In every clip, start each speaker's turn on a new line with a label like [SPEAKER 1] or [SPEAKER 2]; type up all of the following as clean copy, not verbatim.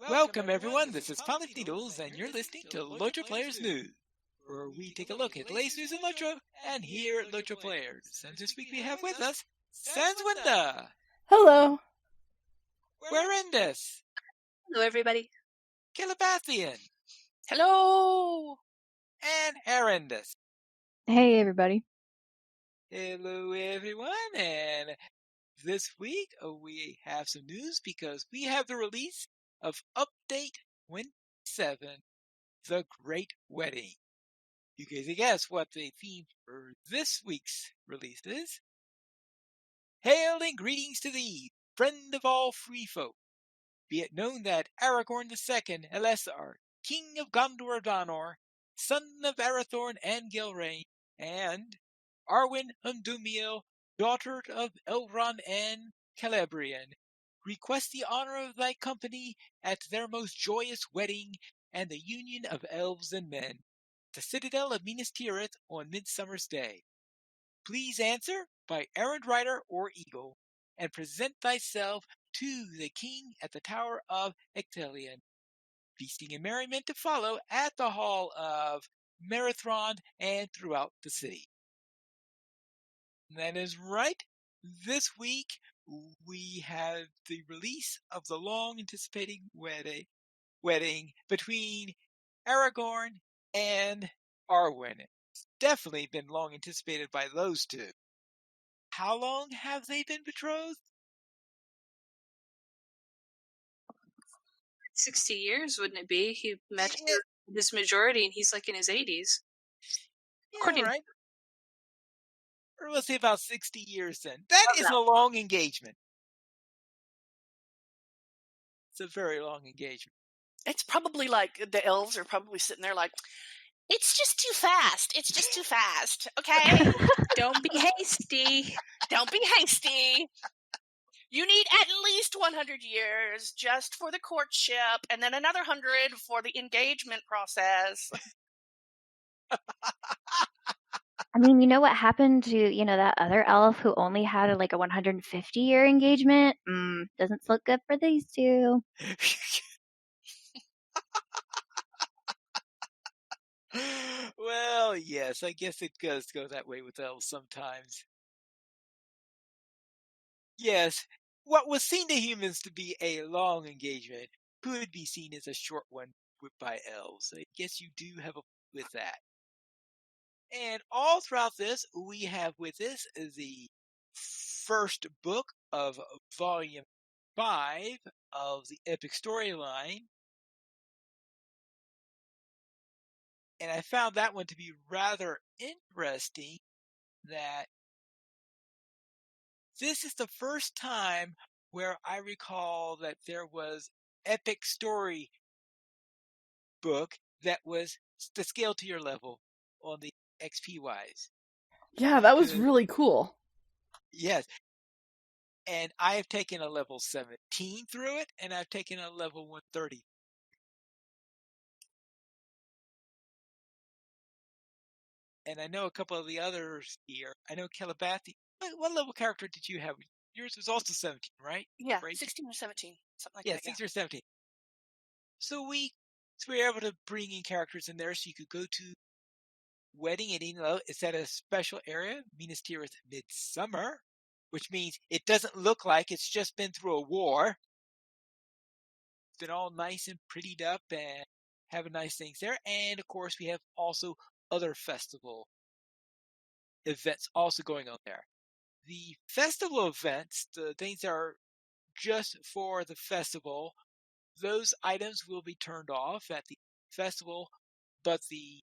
[SPEAKER 1] Welcome everyone, this is Pilot Needles, and you're listening to LOTRO Players News, where we take a look at the latest news in LOTRO and here at LOTRO Players. And this week we have with us Sanswinda,
[SPEAKER 2] Hello.
[SPEAKER 1] Werendis,
[SPEAKER 3] Hello, everybody.
[SPEAKER 1] Calibathian,
[SPEAKER 3] Hello.
[SPEAKER 1] and Herendis.
[SPEAKER 2] Hey, everybody.
[SPEAKER 1] Hello everyone, and this week we have some news because we have the release of Update 27, The Great Wedding. You guys guess what the theme for this week's release is? Hail and greetings to thee, friend of all free folk. Be it known that Aragorn II Elessar, King of Gondor Donor, son of Arathorn and Gilrain, and Arwen Undumiel, daughter of Elrond and Celebrian, request the honor of thy company at their most joyous wedding and the union of elves and men, the citadel of Minas Tirith on Midsummer's Day. Please answer by errand rider or eagle, and present thyself to the king at the Tower of Ectelion. Feasting and merriment to follow at the Hall of Marathon and throughout the city. That is right. This week we have the release of the long-anticipated wedding between Aragorn and Arwen. It's definitely been long anticipated by those two. How long have they been betrothed?
[SPEAKER 3] 60 years, wouldn't it be? He met her in his majority, and he's like in his 80s.
[SPEAKER 1] Yeah, right. Or let's say about 60 years then. That is a long engagement. It's a very long engagement.
[SPEAKER 4] It's probably like the elves are probably sitting there like, it's just too fast. It's just too fast. Okay?
[SPEAKER 3] Don't be hasty.
[SPEAKER 4] Don't be hasty. You need at least 100 years just for the courtship, and then another 100 for the engagement process.
[SPEAKER 2] I mean, you know what happened to, that other elf who only had a 150-year engagement? Doesn't look good for these two.
[SPEAKER 1] Well, yes, I guess it does go that way with elves sometimes. Yes, what was seen to humans to be a long engagement could be seen as a short one by elves. I guess you do have a with that. And all throughout this, we have with us the first book of Volume 5 of the Epic Storyline. And I found that one to be rather interesting, that this is the first time where I recall that there was epic story book that was the scale to your level on the XP wise.
[SPEAKER 2] Yeah, that was really cool.
[SPEAKER 1] Yes. And I have taken a level 17 through it, and I've taken a level 130. And I know a couple of the others here. I know Calibathi. What level character did you have? Yours was also 17, right?
[SPEAKER 4] Yeah,
[SPEAKER 1] right?
[SPEAKER 4] 16 or 17, something like
[SPEAKER 1] that.
[SPEAKER 4] Yeah,
[SPEAKER 1] 16 or 17. So we were able to bring in characters in there, so you could go to wedding and it's at a special area, Minas Tirith Midsummer, which means it doesn't look like it's just been through a war. It's been all nice and prettied up and having nice things there. And of course, we have also other festival events also going on there. The festival events, the things that are just for the festival, those items will be turned off at the festival, but the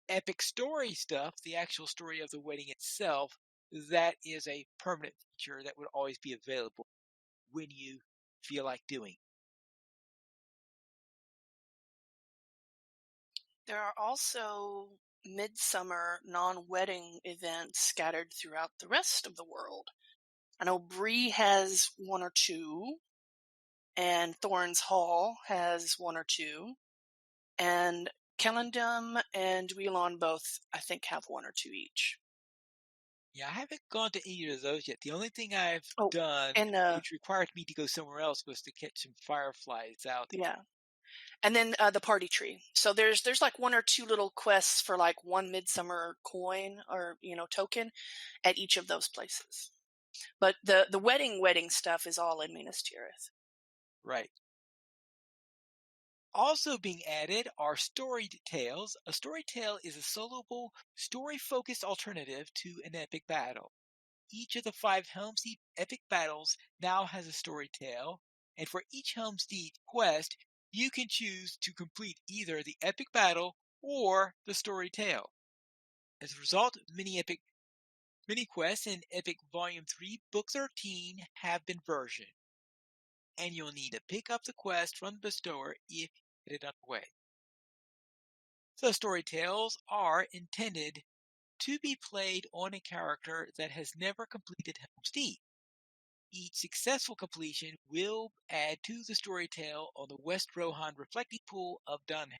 [SPEAKER 1] epic story stuff, the actual story of the wedding itself, that is a permanent feature that would always be available when you feel like doing.
[SPEAKER 4] There are also midsummer non-wedding events scattered throughout the rest of the world. I know Bree has one or two, and Thorn's Hall has one or two, and Kellendum and Dwelon both, I think, have one or two each.
[SPEAKER 1] Yeah, I haven't gone to either of those yet. The only thing I've
[SPEAKER 4] Oh,
[SPEAKER 1] done,
[SPEAKER 4] and
[SPEAKER 1] which required me to go somewhere else, was to catch some fireflies out.
[SPEAKER 4] yeah, and then the party tree. So there's like one or two little quests for like one midsummer coin or token at each of those places. But the wedding stuff is all in Minas Tirith.
[SPEAKER 1] Right. Also being added are storied tales. A story tale is a soloable, story-focused alternative to an epic battle. Each of the 5 Helm's Deep epic battles now has a story tale, and for each Helm's Deep quest, you can choose to complete either the epic battle or the story tale. As a result, many quests in Epic Volume 3, Book 13 have been versioned, and you'll need to pick up the quest from the bestower if you get it underway. So story tales are intended to be played on a character that has never completed Helm's Deep. Each successful completion will add to the story tale on the West Rohan Reflecting Pool of Dunham.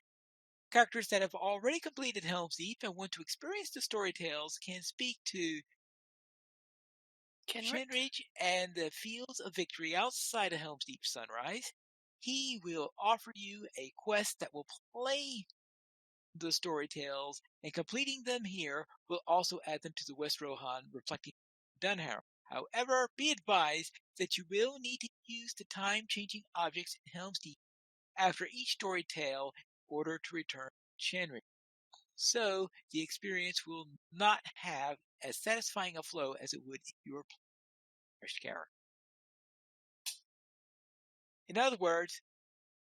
[SPEAKER 1] Characters that have already completed Helm's Deep and want to experience the story tales can speak to
[SPEAKER 4] Kenrick?
[SPEAKER 1] Shenridge and the Fields of Victory outside of Helm's Deep Sunrise. He will offer you a quest that will play the story tales, and completing them here will also add them to the West Rohan Reflecting Dunharrow. However, be advised that you will need to use the time-changing objects in Helm's Deep after each story tale in order to return Shenry. So the experience will not have as satisfying a flow as it would if you were playing a fresh character. In other words,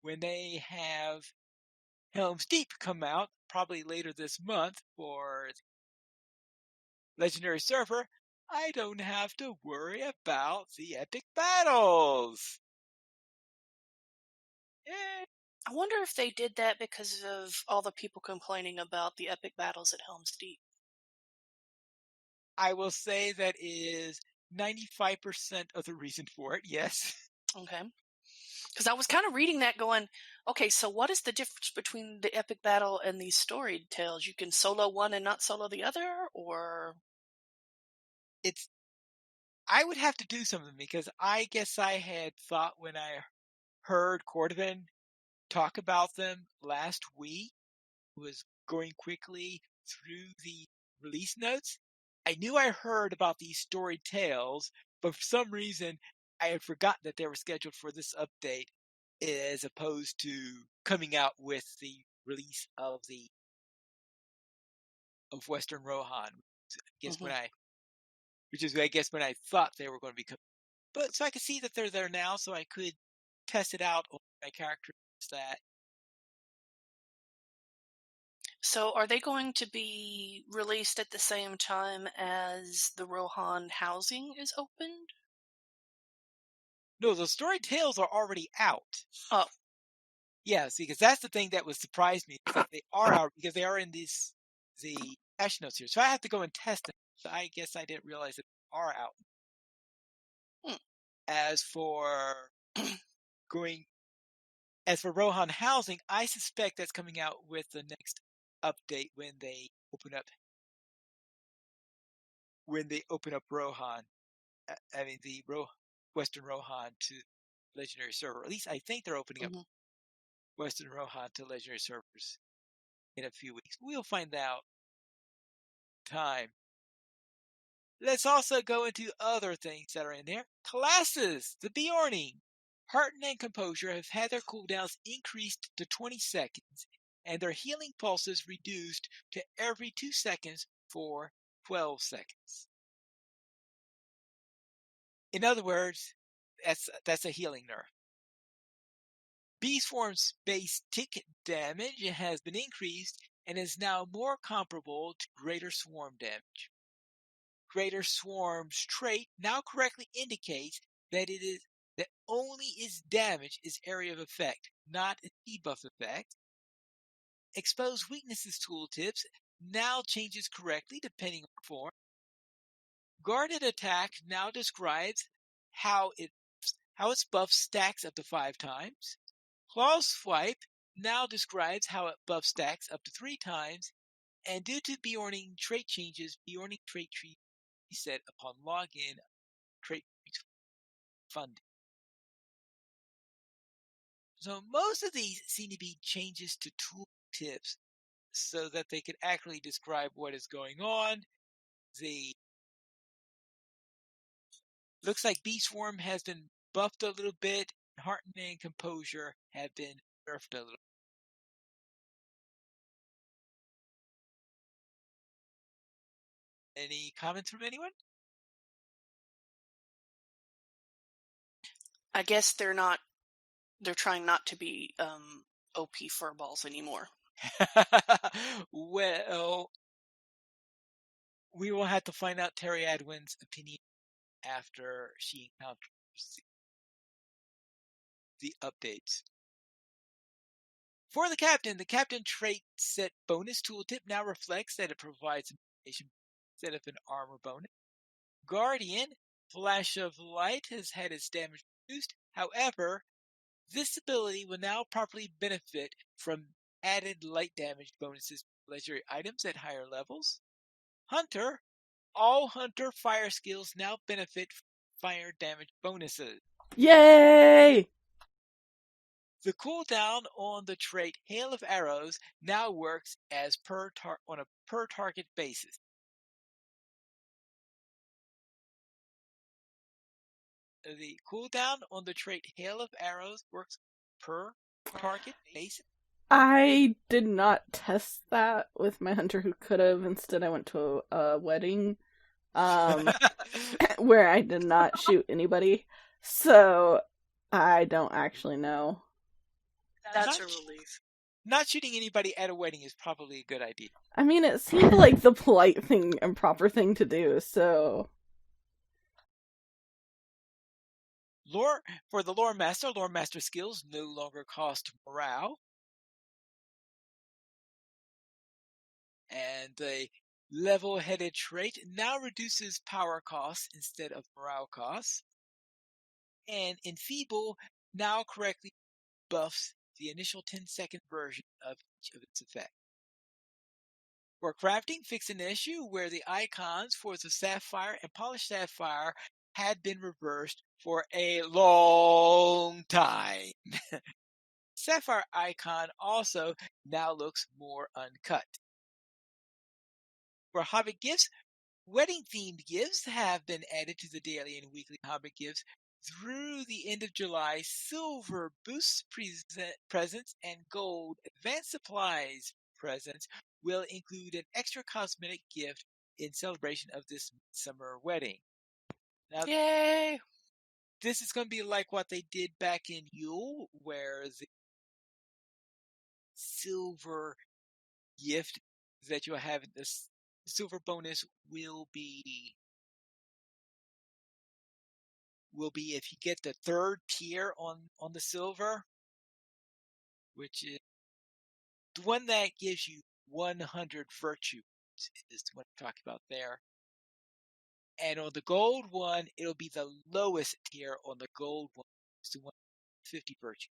[SPEAKER 1] when they have Helm's Deep come out, probably later this month for Legendary Surfer, I don't have to worry about the epic battles. Yay!
[SPEAKER 4] I wonder if they did that because of all the people complaining about the epic battles at Helm's Deep.
[SPEAKER 1] I will say that is 95% of the reason for it, yes.
[SPEAKER 4] Okay. Because I was kind of reading that going, okay, so what is the difference between the epic battle and these storied tales? You can solo one and not solo the other? Or.
[SPEAKER 1] It's I would have to do something because I guess I had thought when I heard Cordovan talk about them last week, was going quickly through the release notes. I knew I heard about these story tales, but for some reason I had forgotten that they were scheduled for this update as opposed to coming out with the release of Western Rohan. I guess
[SPEAKER 4] Mhm.
[SPEAKER 1] I guess when I thought they were going to be coming. But so I could see that they're there now, so I could test it out on my characters that
[SPEAKER 4] So are they going to be released at the same time as the Rohan housing is opened?
[SPEAKER 1] no, the story tales are already out.
[SPEAKER 4] Oh.
[SPEAKER 1] Yeah, see, because that's the thing that was surprised me is that they are out because they are in the patch notes here. So I have to go and test them. So I guess I didn't realize that they are out.
[SPEAKER 4] Hmm.
[SPEAKER 1] As for going, as for Rohan housing, I suspect that's coming out with the next update when they open up Rohan. I mean the Western Rohan to Legendary Server. At least I think they're opening up
[SPEAKER 4] Mhm.
[SPEAKER 1] Western Rohan to Legendary Servers in a few weeks. We'll find out time. Let's also go into other things that are in there. Classes, the Bjorning. Hearten and Composure have had their cooldowns increased to 20 seconds and their healing pulses reduced to every 2 seconds for 12 seconds. In other words, that's a healing nerf. Beast Form's base tick damage has been increased and is now more comparable to Greater Swarm damage. Greater Swarm's trait now correctly indicates that only its damage is area of effect, not its debuff effect. Exposed Weaknesses tooltips now changes correctly depending on form. Guarded Attack now describes how its buff stacks up to 5 times. Claw Swipe now describes how it buff stacks up to 3 times. And due to Bjorning trait changes, Bjorning trait tree he said upon login trait funding. So most of these seem to be changes to tool tips so that they can accurately describe what is going on. The looks like Bee Swarm has been buffed a little bit. Heartening and Composure have been nerfed a little. Any comments from anyone?
[SPEAKER 4] I guess they're trying not to be OP furballs anymore.
[SPEAKER 1] Well, we will have to find out Terry Adwin's opinion after she encounters the updates. For the captain trait set bonus tooltip now reflects that it provides information instead of an armor bonus. Guardian, Flash of Light, has had its damage reduced. However, this ability will now properly benefit from added light damage bonuses to legendary items at higher levels. Hunter, all Hunter fire skills now benefit from fire damage bonuses.
[SPEAKER 5] Yay!
[SPEAKER 1] The cooldown on the trait Hail of Arrows now works as on a per target basis. The cooldown on the trait Hail of Arrows works per target basis.
[SPEAKER 5] I did not test that with my hunter who could have. Instead, I went to a wedding where I did not shoot anybody. So I don't actually know.
[SPEAKER 3] That's a relief.
[SPEAKER 1] Not shooting anybody at a wedding is probably a good idea.
[SPEAKER 5] I mean, it seemed like the polite thing and proper thing to do, so...
[SPEAKER 1] For the Lore Master skills no longer cost morale. And the level-headed trait now reduces power costs instead of morale costs. And Enfeeble now correctly buffs the initial 10-second version of each of its effects. For crafting, fix an issue where the icons for the Sapphire and Polished Sapphire had been reversed for a long time. Sapphire icon also now looks more uncut. For Hobbit gifts, wedding-themed gifts have been added to the daily and weekly Hobbit gifts through the end of July. Silver boosts presents and gold advanced supplies presents will include an extra cosmetic gift in celebration of this summer wedding. Now,
[SPEAKER 4] Yay!
[SPEAKER 1] This is going to be like what they did back in Yule, where the silver gift that you'll have, the silver bonus will be if you get the third tier on the silver, which is the one that gives you 100 virtues, is the one I'm talking about there. And on the gold one, it'll be the lowest tier on the gold one. It's the 150 virtues.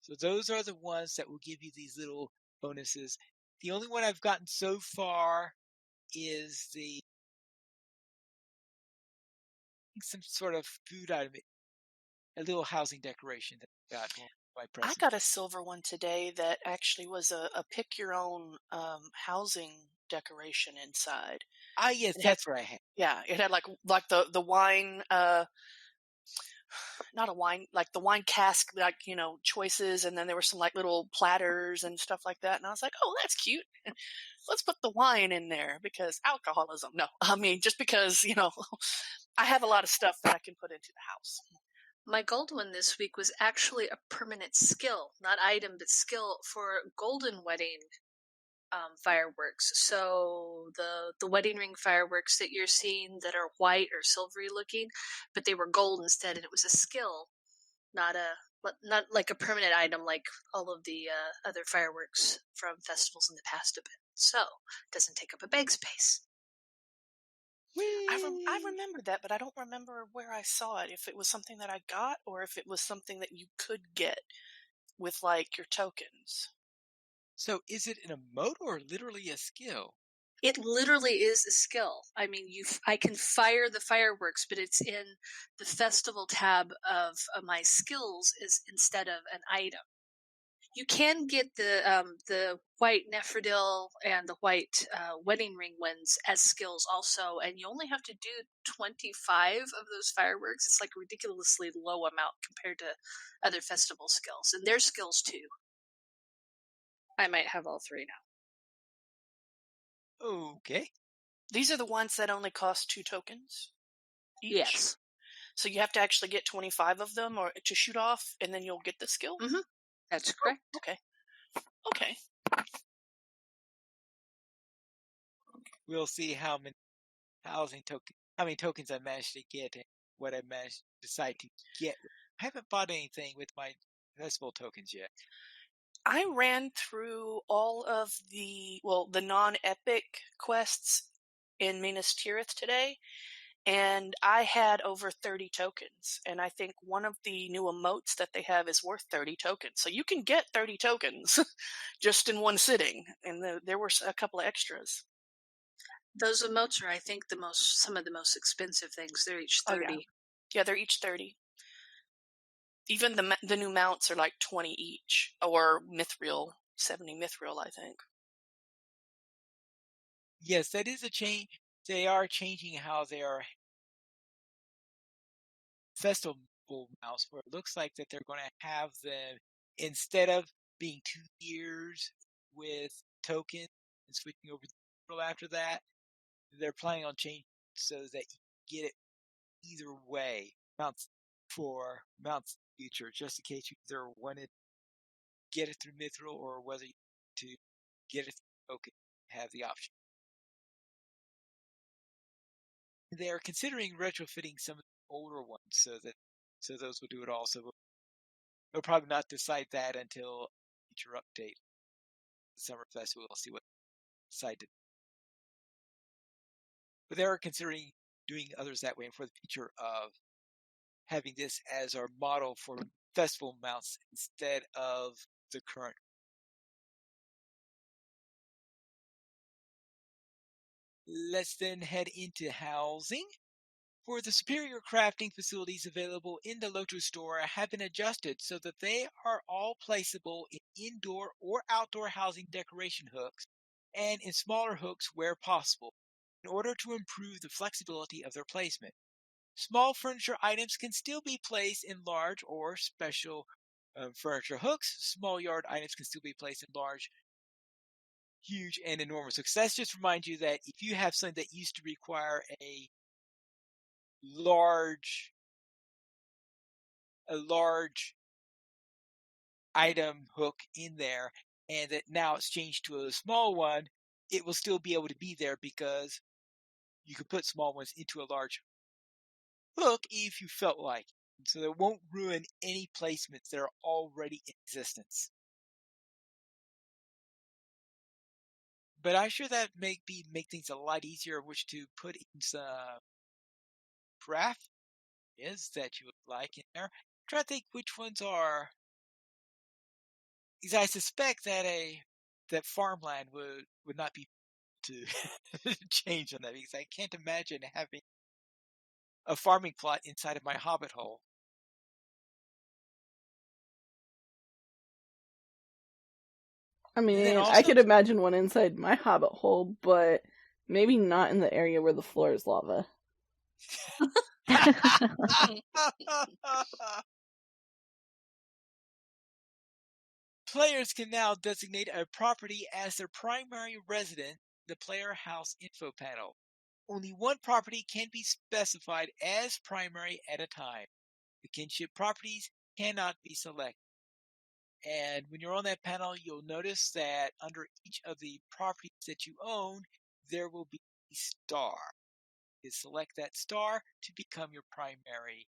[SPEAKER 1] So those are the ones that will give you these little bonuses. The only one I've gotten so far is some sort of food item, a little housing decoration that I got by present.
[SPEAKER 4] I got a silver one today that actually was a pick your own housing decoration inside.
[SPEAKER 1] Ah, yes, that's what I had.
[SPEAKER 4] Yeah, it had like the wine, not a wine, like the wine cask, like, choices, and then there were some like little platters and stuff like that. And I was like, oh, that's cute. Let's put the wine in there because alcoholism. No, I mean, just because, I have a lot of stuff that I can put into the house.
[SPEAKER 3] My gold one this week was actually a permanent skill, not item, but skill for golden wedding fireworks. So the wedding ring fireworks that you're seeing that are white or silvery looking, but they were gold instead, and it was a skill, not like a permanent item like all of the other fireworks from festivals in the past have been. So it doesn't take up a bag space.
[SPEAKER 4] I remember that, but I don't remember where I saw it. If it was something that I got or if it was something that you could get with like your tokens.
[SPEAKER 1] So is it an emote or literally a skill?
[SPEAKER 3] It literally is a skill. I mean, I can fire the fireworks, but it's in the festival tab of my skills is instead of an item. You can get the white Nephrodil and the white wedding ring ones as skills also, and you only have to do 25 of those fireworks. It's like a ridiculously low amount compared to other festival skills, and their skills too. I might have all three now.
[SPEAKER 1] Okay.
[SPEAKER 4] These are the ones that only cost 2 tokens each?
[SPEAKER 3] Yes.
[SPEAKER 4] So you have to actually get 25 of them or to shoot off, and then you'll get the skill?
[SPEAKER 3] Mm-hmm. That's correct.
[SPEAKER 4] Okay. Okay.
[SPEAKER 1] We'll see how many tokens I managed to get and what I managed to decide to get. I haven't bought anything with my festival tokens yet.
[SPEAKER 4] I ran through all of the non-epic quests in Minas Tirith today, and I had over 30 tokens, and I think one of the new emotes that they have is worth 30 tokens. So you can get 30 tokens just in one sitting, and there were a couple of extras.
[SPEAKER 3] Those emotes are, I think, some of the most expensive things. They're each 30.
[SPEAKER 4] Oh, yeah, they're each 30. Even the new mounts are like 20 each, or mithril, 70 mithril, I think.
[SPEAKER 1] Yes, that is a change. They are changing how they are festival mounts, where it looks like that they're going to have them, instead of being 2 years with tokens and switching over to mithril after that, they're planning on changing so that you get it either way. Mounts in the future, just in case you either wanted to get it through mithril or whether you to get it through token, have the option. They are considering retrofitting some of the older ones so those will do it also. They'll probably not decide that until a future update. The Summer Festival, we'll see what they decide to do. But they are considering doing others that way, and for the future of having this as our model for festival mounts instead of the current. Let's then head into housing. For the superior crafting facilities available in the LOTRO store have been adjusted so that they are all placeable in indoor or outdoor housing decoration hooks and in smaller hooks where possible, in order to improve the flexibility of their placement. Small furniture items can still be placed in large or special furniture hooks. Small yard items can still be placed in large, huge, and enormous hooks. That's just to remind you that if you have something that used to require a large item hook in there, and that now it's changed to a small one, it will still be able to be there because you could put small ones into a large hook if you felt like. So it won't ruin any placements that are already in existence. But I'm sure that make things a lot easier which to put in some craft is that you would like in there. Try to think which ones are, because I suspect that that farmland would not be to change on that, because I can't imagine having a farming plot inside of my hobbit hole.
[SPEAKER 5] I mean,
[SPEAKER 1] Also,
[SPEAKER 5] I could imagine one inside my hobbit hole, but maybe not in the area where the floor is lava.
[SPEAKER 1] Players can now designate a property as their primary resident in the player house info panel. Only one property can be specified as primary at a time. The kinship properties cannot be selected. And when you're on that panel, you'll notice that under each of the properties that you own, there will be a star. You select that star to become your primary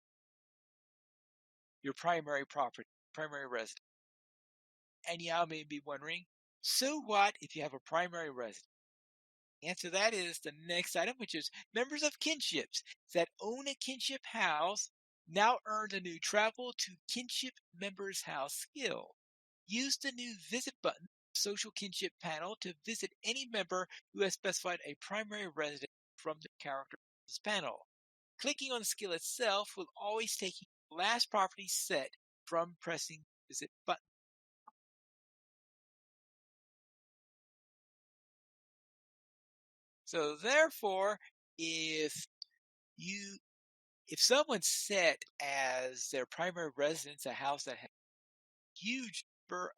[SPEAKER 1] property, primary residence. And you may be wondering, so what if you have a primary residence? The answer to that is the next item, which is members of kinships that own a kinship house now earn the new Travel to Kinship Members House skill. Use the new Visit button social kinship panel to visit any member who has specified a primary residence from the character of this panel. Clicking on the skill itself will always take you to the last property set from pressing the visit button. So therefore, if someone set as their primary residence a house that has a huge number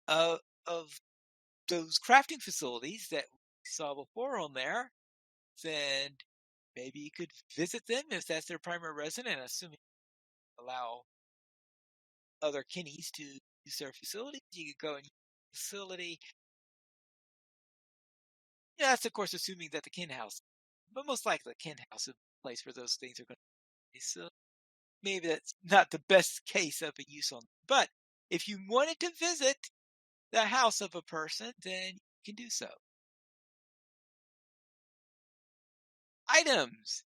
[SPEAKER 1] of those crafting facilities that we saw before on there, then maybe you could visit them if that's their primary residence, assuming allow other kinnies to use their facilities. You could go and use the facility. Yeah, that's of course assuming that the kin house, but most likely the kin house is a place where those things are going to be. So maybe that's not the best case of a use on. But if you wanted to visit the house of a person, then you can do so. Items.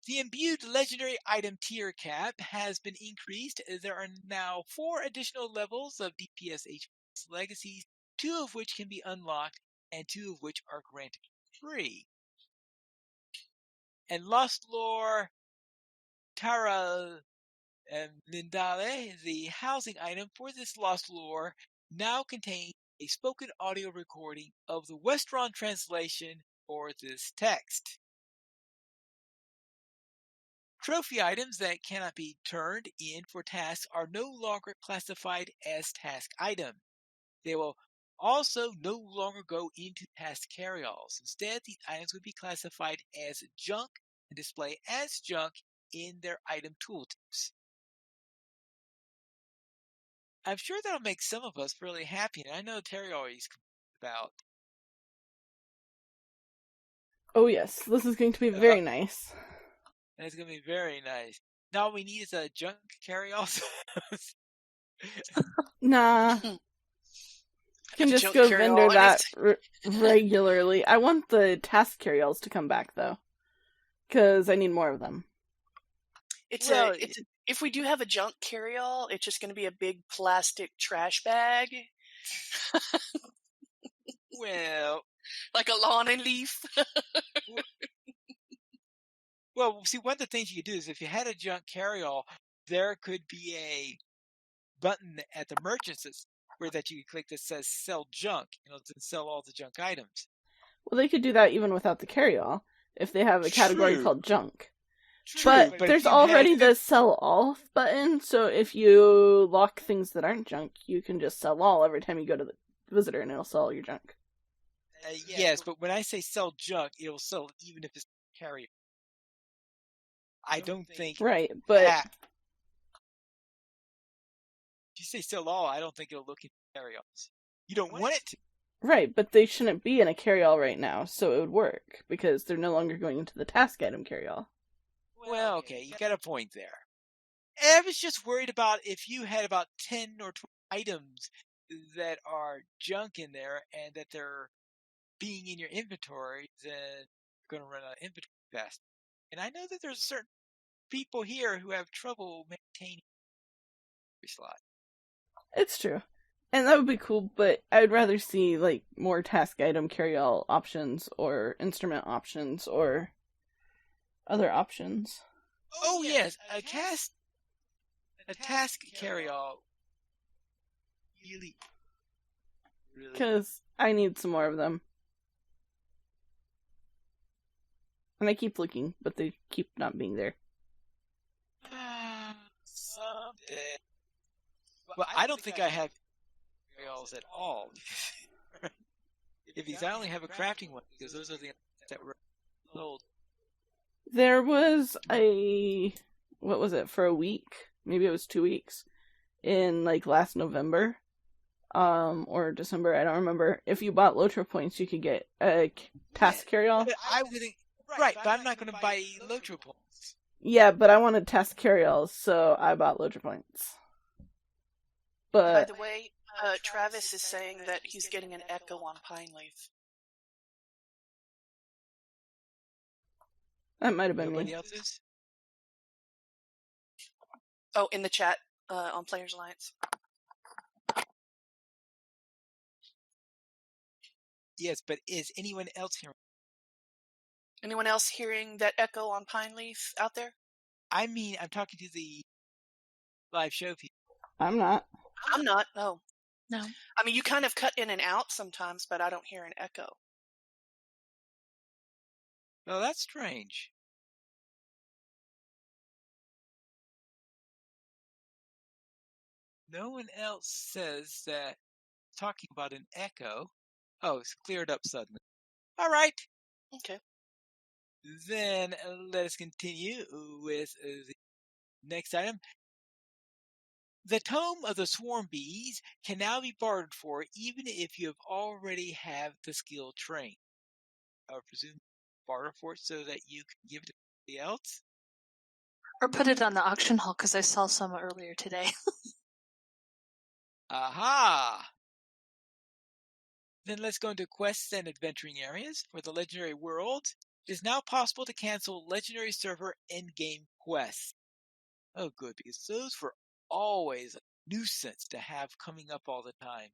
[SPEAKER 1] The imbued legendary item tier cap has been increased. There are now 4 additional levels of DPS HPS legacies, 2 of which can be unlocked and 2 of which are granted free. And Lost Lore Tara Lindale, the housing item for this Lost Lore, now contains a spoken audio recording of the Westron translation for this text. Trophy items that cannot be turned in for tasks are no longer classified as task items. They will also no longer go into task carryalls. Instead, these items would be classified as junk and display as junk in their item tooltips. I'm sure that'll make some of us really happy, and I know Terry always complains about.
[SPEAKER 5] Oh yes, this is going to be very nice.
[SPEAKER 1] And it's going to be very nice. Now all we need is a junk carryall.
[SPEAKER 5] Nah. You can just go vendor that regularly. I want the task carryalls to come back, though. Because I need more of them.
[SPEAKER 4] If we do have a junk carryall, it's just going to be a big plastic trash bag.
[SPEAKER 1] Well,
[SPEAKER 4] like a lawn and leaf.
[SPEAKER 1] Well, see, one of the things you could do is if you had a junk carryall, there could be a button at the merchants where that you could click that says sell junk, to sell all the junk items.
[SPEAKER 5] Well, they could do that even without the carryall if they have a category called junk.
[SPEAKER 1] True,
[SPEAKER 5] but there's already the sell all button, so if you lock things that aren't junk, you can just sell all every time you go to the visitor and it'll sell all your junk.
[SPEAKER 1] Yes, but when I say sell junk, it'll sell even if it's carrier. I don't think...
[SPEAKER 5] Right, but...
[SPEAKER 1] If you say sell all, I don't think it'll look at carryalls. You don't want it to.
[SPEAKER 5] Right, but they shouldn't be in a carryall right now, so it would work, because they're no longer going into the task item carryall.
[SPEAKER 1] Well, okay, you got a point there. I was just worried about if you had about 10 or 12 items that are junk in there and that they're being in your inventory, then you're going to run out of inventory fast. And I know that there's certain people here who have trouble maintaining every slot.
[SPEAKER 5] It's true. And that would be cool, but I'd rather see, more task item carryall options or instrument options or other options.
[SPEAKER 1] Oh, yes. A task carryall. Really.
[SPEAKER 5] Because I need some more of them. And I keep looking, but they keep not being there.
[SPEAKER 1] Someday. Well, I don't think I have carryalls at all. I only have a crafting one, because those are the that were sold.
[SPEAKER 5] There was for a week? Maybe it was 2 weeks. In, last November. Or December, I don't remember. If you bought LOTRO points, you could get a task carryall.
[SPEAKER 1] Right, but I'm not going to buy LOTRO points.
[SPEAKER 5] Yeah, but I wanted task carryalls, so I bought LOTRO points. But
[SPEAKER 4] by the way, Travis is saying that he's getting an echo on Pine Leaf.
[SPEAKER 5] That might have been
[SPEAKER 1] Nobody
[SPEAKER 5] me.
[SPEAKER 1] else is?
[SPEAKER 4] Oh, in the chat. on Players Alliance.
[SPEAKER 1] Yes, but is anyone else here?
[SPEAKER 4] Anyone else hearing that echo on Pine Leaf out there?
[SPEAKER 1] I mean, I'm talking to the live show people.
[SPEAKER 5] I'm not.
[SPEAKER 4] I'm not. Oh.
[SPEAKER 3] No.
[SPEAKER 4] I mean, you kind of cut in and out sometimes, but I don't hear an echo.
[SPEAKER 1] Well, that's strange. No one else says that talking about an echo. Oh, it's cleared up suddenly. All right.
[SPEAKER 4] Okay.
[SPEAKER 1] Then let us continue with the next item. The tome of the swarm bees can now be bartered for, even if you have already have the skill trained. I would presume barter for it so that you can give it to somebody else.
[SPEAKER 3] Or put it on the auction hall because I saw some earlier today.
[SPEAKER 1] Aha! Then let's go into quests and adventuring areas. For the legendary worlds, it is now possible to cancel legendary server endgame quests. Oh, good, because those were always a nuisance to have coming up all the time.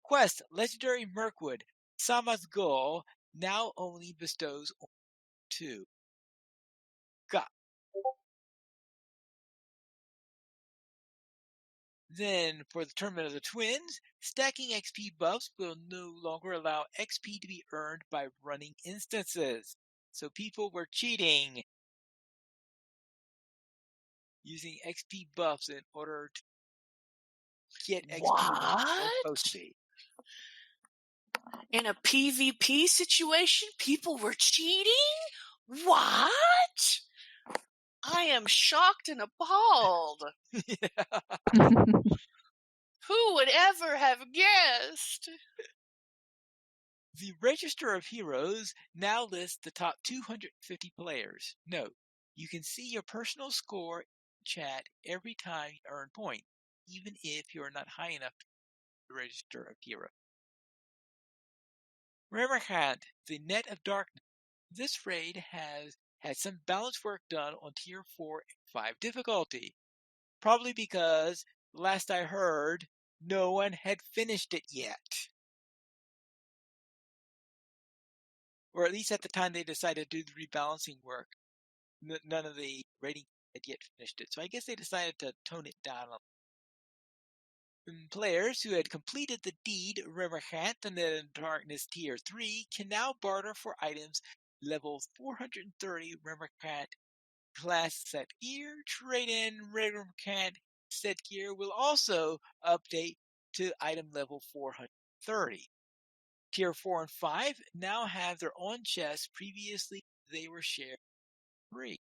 [SPEAKER 1] Quest Legendary Mirkwood Smuggle now only bestows 2. Got. Then, for the Tournament of the Twins, stacking XP buffs will no longer allow XP to be earned by running instances. So people were cheating, using XP buffs in order to get XP
[SPEAKER 4] What?
[SPEAKER 1] they're supposed to be.
[SPEAKER 4] In a PvP situation, people were cheating? What? I am shocked and appalled. Who would ever have guessed?
[SPEAKER 1] The Register of Heroes now lists the top 250 players. Note, you can see your personal score in chat every time you earn points, even if you're not high enough to the Register of Heroes. Remerkant, the Net of Darkness. This raid has had some balance work done on Tier 4 and 5 difficulty. Probably because, last I heard, no one had finished it yet. Or at least at the time they decided to do the rebalancing work, none of the rating had yet finished it. So I guess they decided to tone it down a little. Players who had completed the deed Remerkant and the Darkness Tier 3 can now barter for items level 430 Remerkant class set gear. Trade-in Remerkant set gear will also update to item level 430. Tier 4 and 5 now have their own chests. Previously, they were shared 3.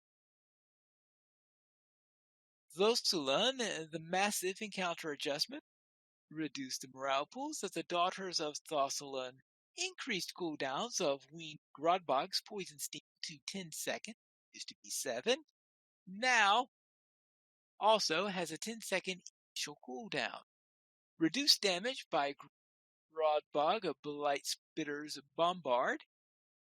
[SPEAKER 1] Zosulan, the massive encounter adjustment, reduced the morale pools of the Daughters of Thossulan, increased cooldowns of Winged Grodbog's Poison Sting to 10 seconds, used to be 7, now also has a 10-second initial cooldown. Reduced damage by Grodbog of Blightspitter's Bombard,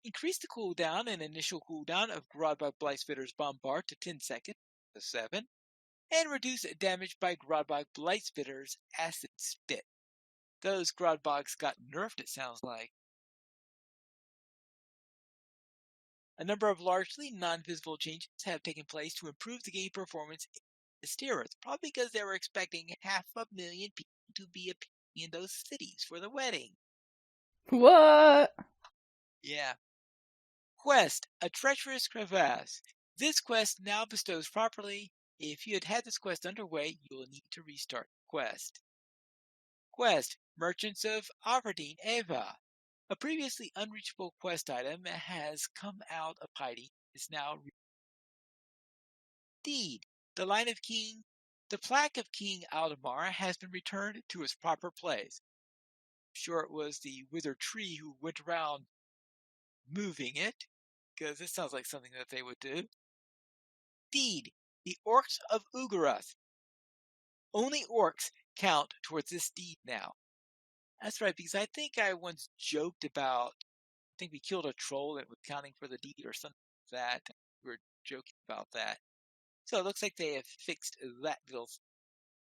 [SPEAKER 1] increased the cooldown and initial cooldown of Grodbog Blightspitter's Bombard to 10 seconds, to 7, and reduce damage by Grodbog Blightspitter's Acid Spit. Those Grodbogs got nerfed, it sounds like. A number of largely non-visible changes have taken place to improve the game performance in Asteroids, probably because they were expecting 500,000 people to be appearing in those cities for the wedding.
[SPEAKER 5] What?
[SPEAKER 1] Yeah. Quest, a treacherous crevasse. This quest now bestows properly. If you had had this quest underway, you will need to restart the quest. Quest, Merchants of Aberdeen Ava. A previously unreachable quest item has come out of hiding, is now Deed. The plaque of King Aldemar has been returned to its proper place. I'm sure it was the withered tree who went around moving it, because this sounds like something that they would do. Deed. The Orcs of Ugaruth. Only orcs count towards this deed now. That's right, because I think I once joked about, I think we killed a troll that was counting for the deed or something like that. We were joking about that. So it looks like they have fixed that little.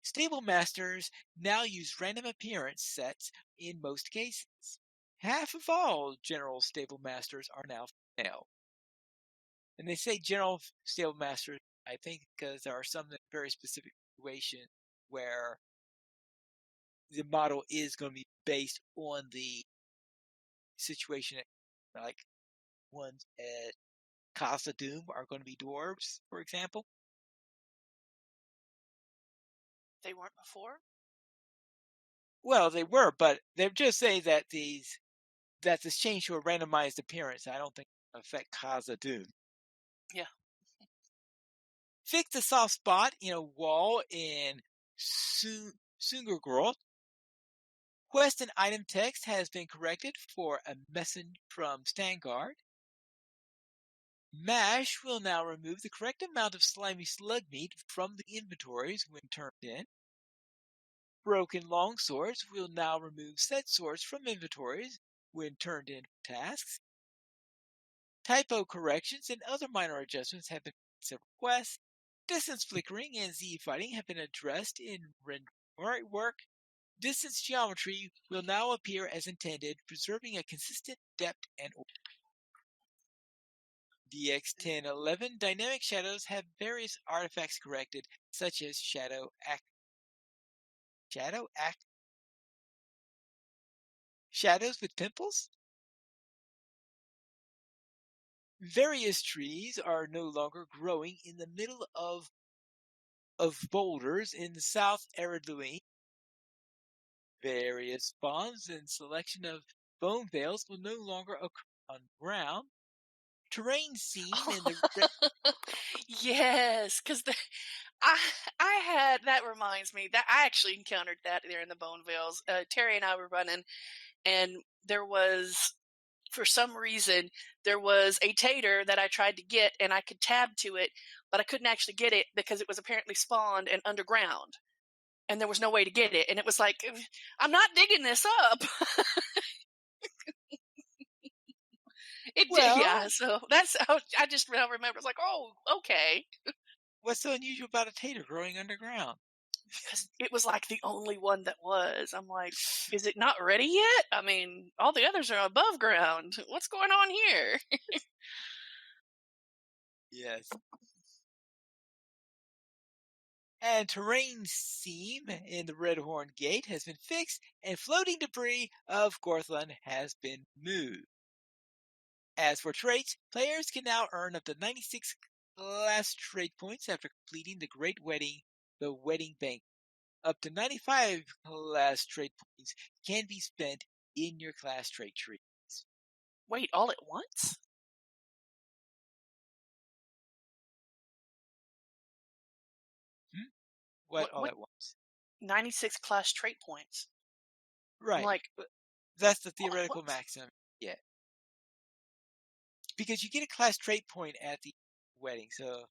[SPEAKER 1] Stable masters now use random appearance sets in most cases. Half of all general stable masters are now female. And they say general stable masters, I think, because there are some very specific situations where the model is going to be based on the situation, like ones at Casa Doom are going to be dwarves, for example.
[SPEAKER 4] They weren't before?
[SPEAKER 1] Well, they were, but they're just saying that this change to a randomized appearance, I don't think it'll affect Casa Doom.
[SPEAKER 4] Yeah.
[SPEAKER 1] Fix the soft spot in a wall in Smuggle. Quest and item text has been corrected for a message from Stangard. MASH will now remove the correct amount of slimy slug meat from the inventories when turned in. Broken longswords will now remove set swords from inventories when turned in for tasks. Typo corrections and other minor adjustments have been made in several quests. Distance flickering and Z fighting have been addressed in rendering work. Distance geometry will now appear as intended, preserving a consistent depth and order. DX1011 dynamic shadows have various artifacts corrected, such as shadows with pimples. Various trees are no longer growing in the middle of boulders in the South Aridluine. Various spawns and selection of bone veils will no longer occur on ground. Terrain seam in the
[SPEAKER 4] Yes, because I had that reminds me that I actually encountered that there in the Bone Veils. Terry and I were running, and there was, for some reason, there was a tater that I tried to get, and I could tab to it, but I couldn't actually get it because it was apparently spawned and underground, and there was no way to get it. And it was like, I'm not digging this up. Yeah. So that's how I just now remember. It's like, oh, okay.
[SPEAKER 1] What's so unusual about a tater growing underground?
[SPEAKER 4] Because it was like the only one that was. I'm like, is it not ready yet? I mean, all the others are above ground. What's going on here?
[SPEAKER 1] Yes. And terrain seam in the Redhorn Gate has been fixed, and floating debris of Gorthland has been moved. As for traits, players can now earn up to 96 class trait points after completing the Wedding Bank. Up to 95 class trait points can be spent in your class trait trees.
[SPEAKER 4] Wait, all at once?
[SPEAKER 1] What all at once?
[SPEAKER 4] 96 class trait points.
[SPEAKER 1] Right.
[SPEAKER 4] I'm like,
[SPEAKER 1] that's the theoretical maximum. Yeah. Because you get a class trait point at the wedding, so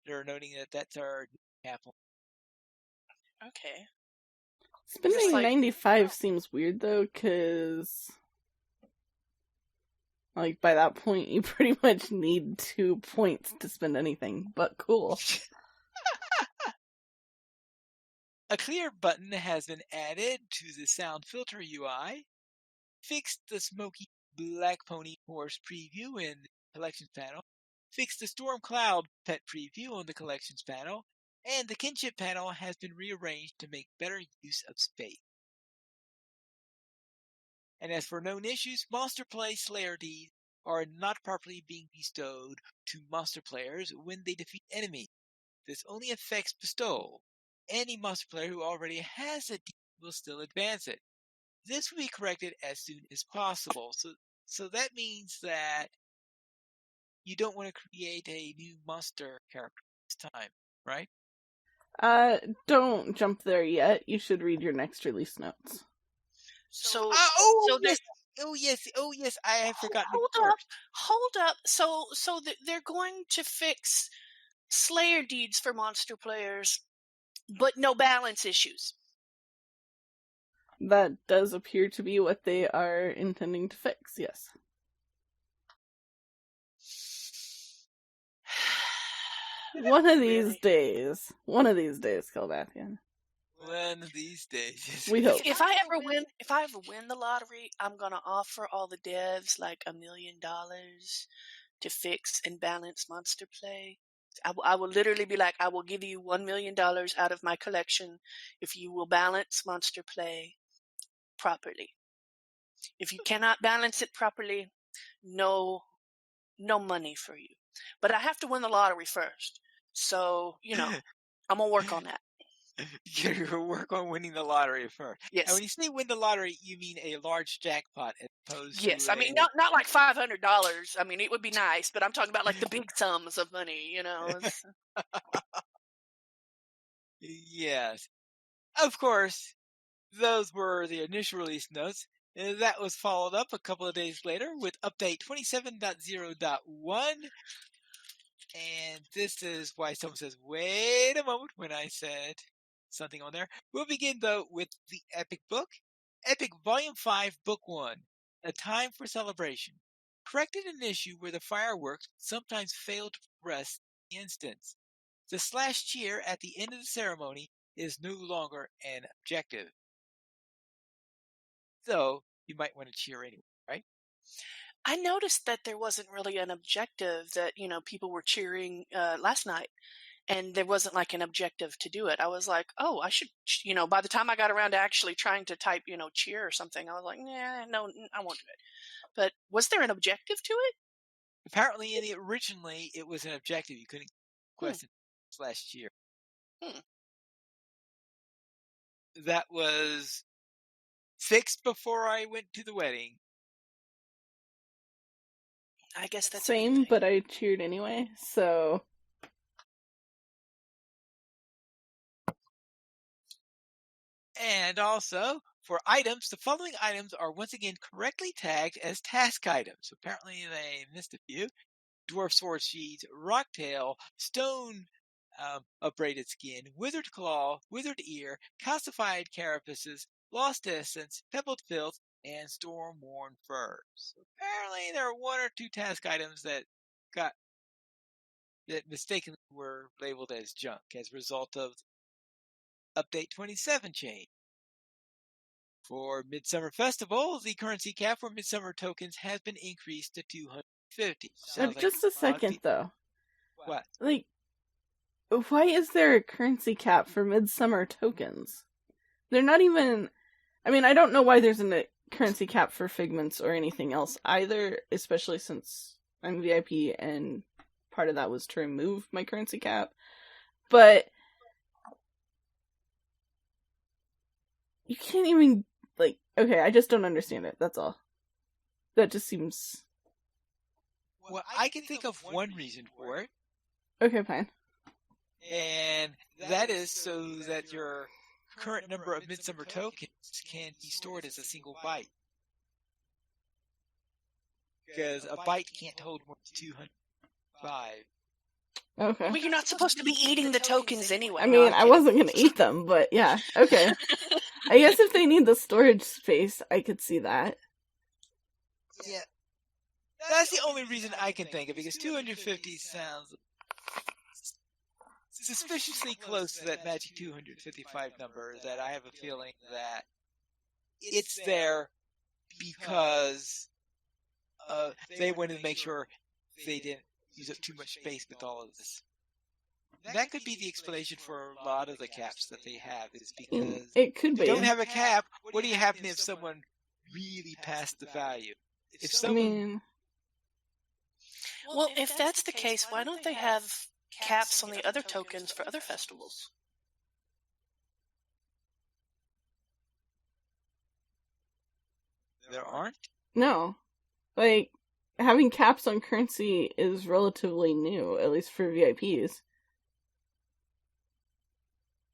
[SPEAKER 1] they're noting that that's our half point.
[SPEAKER 4] okay.
[SPEAKER 5] Spending
[SPEAKER 4] like,
[SPEAKER 5] 95 seems weird, though, because, like, by that point, you pretty much need 2 points to spend anything, but cool.
[SPEAKER 1] A clear button has been added to the sound filter UI. Fixed the smoky black pony horse preview in the collections panel. Fixed the storm cloud pet preview on the collections panel. And the kinship panel has been rearranged to make better use of space. And as for known issues, monster play Slayer deeds are not properly being bestowed to monster players when they defeat enemies. This only affects bestowal. Any monster player who already has a deed will still advance it. This will be corrected as soon as possible. So that means that you don't want to create a new monster character this time, right?
[SPEAKER 5] Don't jump there yet. You should read your next release notes.
[SPEAKER 4] So
[SPEAKER 1] yes, I have forgotten.
[SPEAKER 4] Hold up. So they're going to fix Slayer deeds for monster players, but no balance issues.
[SPEAKER 5] That does appear to be what they are intending to fix, yes. One of these
[SPEAKER 4] Really?
[SPEAKER 5] days. One of these days, Calbathian.
[SPEAKER 1] One of these days.
[SPEAKER 5] We hope.
[SPEAKER 4] If I ever win the lottery, I'm gonna offer all the devs like $1 million to fix and balance Monster Play. I will literally be like, I will give you $1 million out of my collection if you will balance Monster Play properly. If you cannot balance it properly, no money for you. But I have to win the lottery first. So, I'm gonna work on that.
[SPEAKER 1] You work on winning the lottery first. And
[SPEAKER 4] Yes.
[SPEAKER 1] when you say win the lottery, you mean a large jackpot as opposed
[SPEAKER 4] Yes.
[SPEAKER 1] to
[SPEAKER 4] I mean, not like $500. I mean, it would be nice, but I'm talking about like the big sums of money, It's-
[SPEAKER 1] Yes. Of course, those were the initial release notes. And that was followed up a couple of days later with update 27.0.1. And this is why someone says, wait a moment, when I said something on there. We'll begin, though, with the Epic book. Epic Volume 5, Book 1, A Time for Celebration. Corrected an issue where the fireworks sometimes failed to progress the instance. The slash cheer at the end of the ceremony is no longer an objective. So, you might want to cheer anyway, right?
[SPEAKER 4] I noticed that there wasn't really an objective that, people were cheering last night. And there wasn't like an objective to do it. I was like, oh, I should, by the time I got around to actually trying to type, cheer or something, I was like, nah, no, I won't do it. But was there an objective to it?
[SPEAKER 1] Apparently, originally, it was an objective. You couldn't question slash cheer.
[SPEAKER 4] Hmm.
[SPEAKER 1] That was fixed before I went to the wedding.
[SPEAKER 4] I guess that's
[SPEAKER 5] Same, but I cheered anyway, so...
[SPEAKER 1] And also, for items, the following items are once again correctly tagged as task items. Apparently, they missed a few. Dwarf Sword Sheath, Rocktail, Stone Upbraided Skin, Withered Claw, Withered Ear, Calcified Carapaces, Lost Essence, Pebbled Filth, and Storm-Worn Furs. So apparently, there are one or two task items that mistakenly were labeled as junk as a result of Update 27 change. For Midsummer Festival, the currency cap for Midsummer tokens has been increased to 250.
[SPEAKER 5] Just a second, though.
[SPEAKER 1] What?
[SPEAKER 5] Like, why is there a currency cap for Midsummer tokens? They're not even... I mean, I don't know why there's a currency cap for Figments or anything else either, especially since I'm VIP and part of that was to remove my currency cap. But... you can't even... okay, I just don't understand it, that's all. That just seems...
[SPEAKER 1] Well, I can think of one reason for it.
[SPEAKER 5] Okay, fine.
[SPEAKER 1] And that is so that your current number of Midsummer tokens can be stored as a single byte. Because a byte can't hold more than 205.
[SPEAKER 5] Okay.
[SPEAKER 4] But you're not supposed to be eating the tokens anyway.
[SPEAKER 5] I mean, I wasn't going to eat them, but yeah, okay. I guess if they need the storage space, I could see that.
[SPEAKER 1] Yeah. That's the only reason I can think of, because 250 sounds suspiciously close to that magic 255 number that I have a feeling that it's there because they wanted to make sure they didn't use up too much space with all of this. That could be the explanation for a lot of the caps that they have, is because
[SPEAKER 5] it could be.
[SPEAKER 1] If you don't have a cap, what do you happen if someone really passed the value? If someone...
[SPEAKER 4] Well, if that's the case, why don't they have caps on the other tokens for other festivals?
[SPEAKER 1] There aren't?
[SPEAKER 5] No. Having caps on currency is relatively new, at least for VIPs.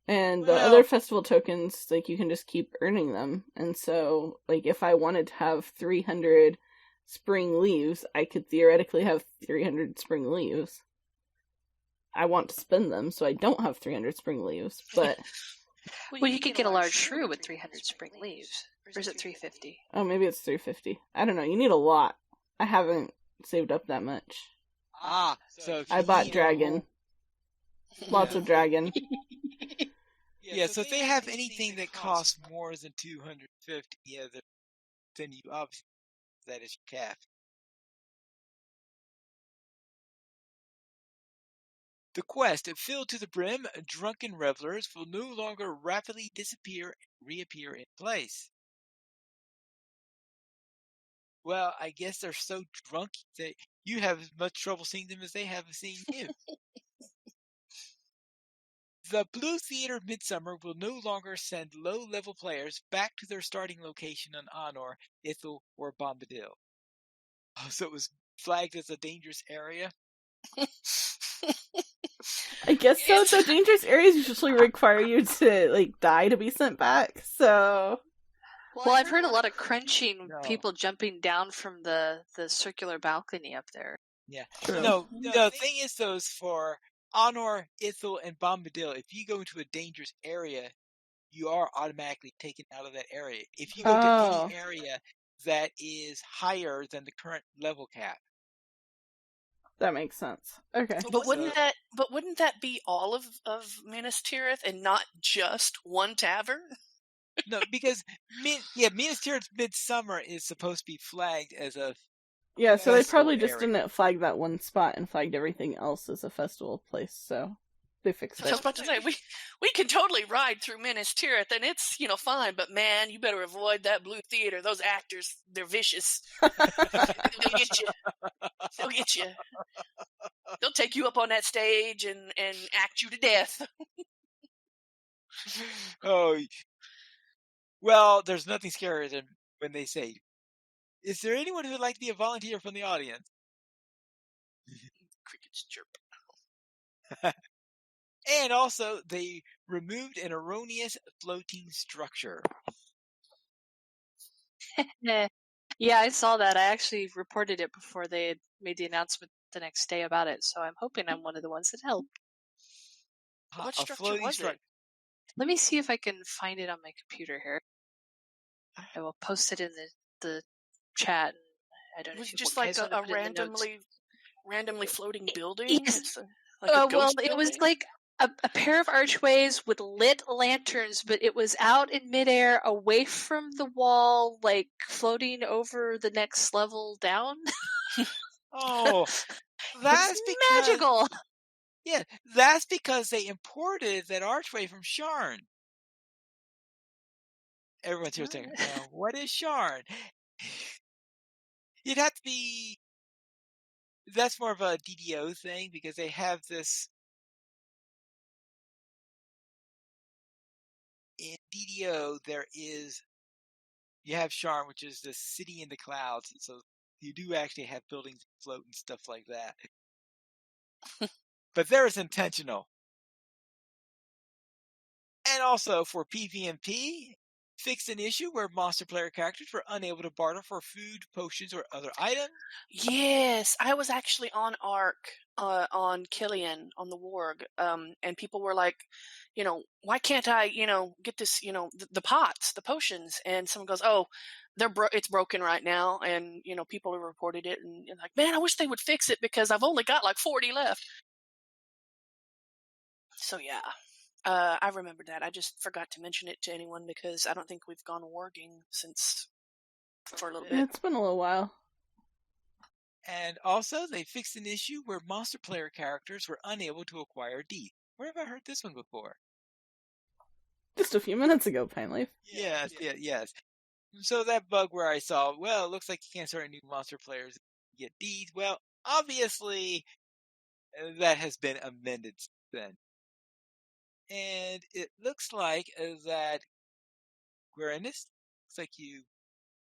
[SPEAKER 5] And the other festival tokens, you can just keep earning them. And so, if I wanted to have 300 spring leaves, I could theoretically have 300 spring leaves. I want to spend them, so I don't have 300 spring leaves, but...
[SPEAKER 3] Well, you could get a large shrew with 300 spring leaves. Or is it 350?
[SPEAKER 5] Oh, maybe it's 350. I don't know, you need a lot. I haven't saved up that much.
[SPEAKER 1] So
[SPEAKER 5] I bought Dragon. Lots of dragon.
[SPEAKER 1] Yeah, so if they have anything that costs more than 250, then you obviously that is your cap. The quest, filled to the brim, drunken revelers will no longer rapidly disappear and reappear in place. Well, I guess they're so drunk that you have as much trouble seeing them as they have seeing you. The Blue Theater Midsummer will no longer send low-level players back to their starting location on Honor, Ithil, or Bombadil. Oh, so it was flagged as a dangerous area?
[SPEAKER 5] I guess so. The dangerous areas usually require you to die to be sent back. So,
[SPEAKER 3] Well, I've heard a lot of crunching,
[SPEAKER 1] No.
[SPEAKER 3] people jumping down from the circular balcony up there.
[SPEAKER 1] Yeah.
[SPEAKER 5] true.
[SPEAKER 1] No, the thing is, though, is for Honor, Ithil, and Bombadil, if you go into a dangerous area, you are automatically taken out of that area. If you go to any area that is higher than the current level cap.
[SPEAKER 5] That makes sense. Okay.
[SPEAKER 4] But wouldn't that be all of Minas Tirith and not just one tavern?
[SPEAKER 1] No, because Minas Tirith's Midsummer is supposed to be flagged as a
[SPEAKER 5] Yeah, so they probably
[SPEAKER 1] festival
[SPEAKER 5] just
[SPEAKER 1] area.
[SPEAKER 5] didn't flag that one spot and flagged everything else as a festival place, so they fixed
[SPEAKER 4] I was
[SPEAKER 5] it.
[SPEAKER 4] about to say, we can totally ride through Minas Tirith and it's, fine, but man, you better avoid that Blue Theater. Those actors, they're vicious. They'll get you. They'll get you. They'll take you up on that stage and act you to death.
[SPEAKER 1] Oh, well, there's nothing scarier than when they say, "Is there anyone who would like to be a volunteer from the audience?"
[SPEAKER 4] Crickets chirp.
[SPEAKER 1] And also, they removed an erroneous floating structure.
[SPEAKER 3] Yeah, I saw that. I actually reported it before they had made the announcement the next day about it, so I'm hoping I'm one of the ones that helped.
[SPEAKER 4] What
[SPEAKER 1] A
[SPEAKER 4] structure
[SPEAKER 1] floating
[SPEAKER 4] was it?
[SPEAKER 3] Let me see if I can find it on my computer here. I will post it in the chat. I don't know
[SPEAKER 4] Was
[SPEAKER 3] if
[SPEAKER 4] it
[SPEAKER 3] you
[SPEAKER 4] just
[SPEAKER 3] guys
[SPEAKER 4] like
[SPEAKER 3] want to
[SPEAKER 4] a
[SPEAKER 3] put it in the notes.
[SPEAKER 4] randomly floating building?
[SPEAKER 3] Yes.
[SPEAKER 4] It's like a
[SPEAKER 3] Well,
[SPEAKER 4] ghost
[SPEAKER 3] it was
[SPEAKER 4] building?
[SPEAKER 3] like a pair of archways with lit lanterns, but it was out in midair, away from the wall, like floating over the next level down.
[SPEAKER 1] Oh, that's because
[SPEAKER 3] magical.
[SPEAKER 1] Yeah, that's because they imported that archway from Sharn. Everyone's here saying, "Now, what is Sharn?" You'd have to be. That's more of a DDO thing because they have this. In DDO, you have Sharn, which is the city in the clouds, and so you do actually have buildings float and stuff like that. But there is intentional. And also for PvMP, fixed an issue where monster player characters were unable to barter for food, potions, or other items.
[SPEAKER 4] Yes, I was actually on Ark, on Killian, on the Warg, and people were like, why can't I, get this, the pots, the potions? And someone goes, oh, it's broken right now, and people have reported it, and like, man, I wish they would fix it because I've only got like 40 left. So yeah, I remembered that. I just forgot to mention it to anyone because I don't think we've gone warging for a little bit.
[SPEAKER 5] It's been a little while.
[SPEAKER 1] And also, they fixed an issue where monster player characters were unable to acquire deeds. Where have I heard this one before?
[SPEAKER 5] Just a few minutes ago, Pineleaf.
[SPEAKER 1] Yes. So that bug where I saw, well, it looks like you can't start new monster players get deeds. Well, obviously, that has been amended since then. And it looks like that Guarenis, looks like you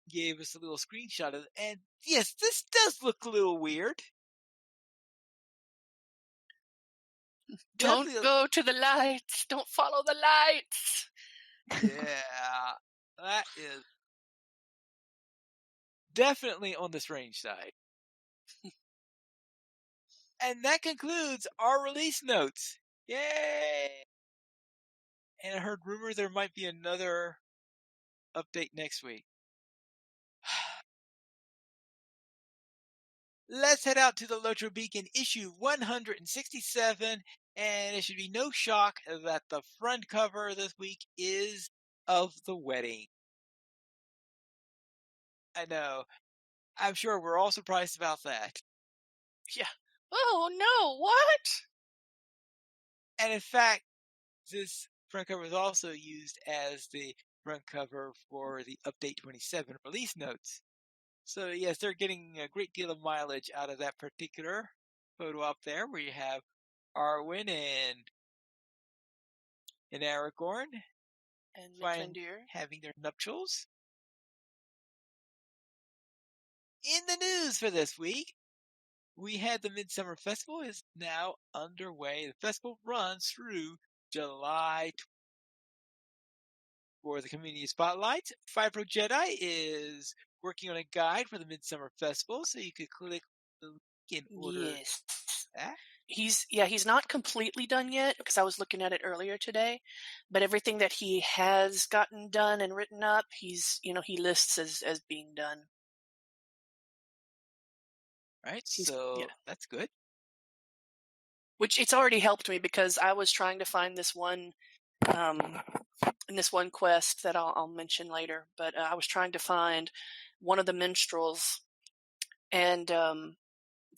[SPEAKER 1] gave us a little screenshot of it. And yes, this does look a little weird.
[SPEAKER 4] Don't go to the lights. Don't follow the lights.
[SPEAKER 1] Yeah, that is definitely on the strange side. And that concludes our release notes. Yay! And I heard rumor there might be another update next week. Let's head out to the LOTRO Beacon issue 167 And it should be no shock that the front cover this week is of the wedding. I know. I'm sure we're all surprised about that.
[SPEAKER 4] Yeah. Oh no, what?
[SPEAKER 1] And in fact, this front cover is also used as the front cover for the Update 27 release notes. So yes, they're getting a great deal of mileage out of that particular photo up there, where you have Arwen and Aragorn
[SPEAKER 4] And Midtvendir.
[SPEAKER 1] having their nuptials. In the news for this week, we had the Midsummer Festival is now underway. The festival runs through July. For the community spotlight, Fibro Jedi is working on a guide for the Midsummer Festival, so you could click the link in order.
[SPEAKER 4] Yes.
[SPEAKER 1] That.
[SPEAKER 4] He's not completely done yet because I was looking at it earlier today, but everything that he has gotten done and written up, he lists as being done.
[SPEAKER 1] Right, so that's good.
[SPEAKER 4] Which it's already helped me because I was trying to find this one in this one quest that I'll mention later, but I was trying to find one of the minstrels and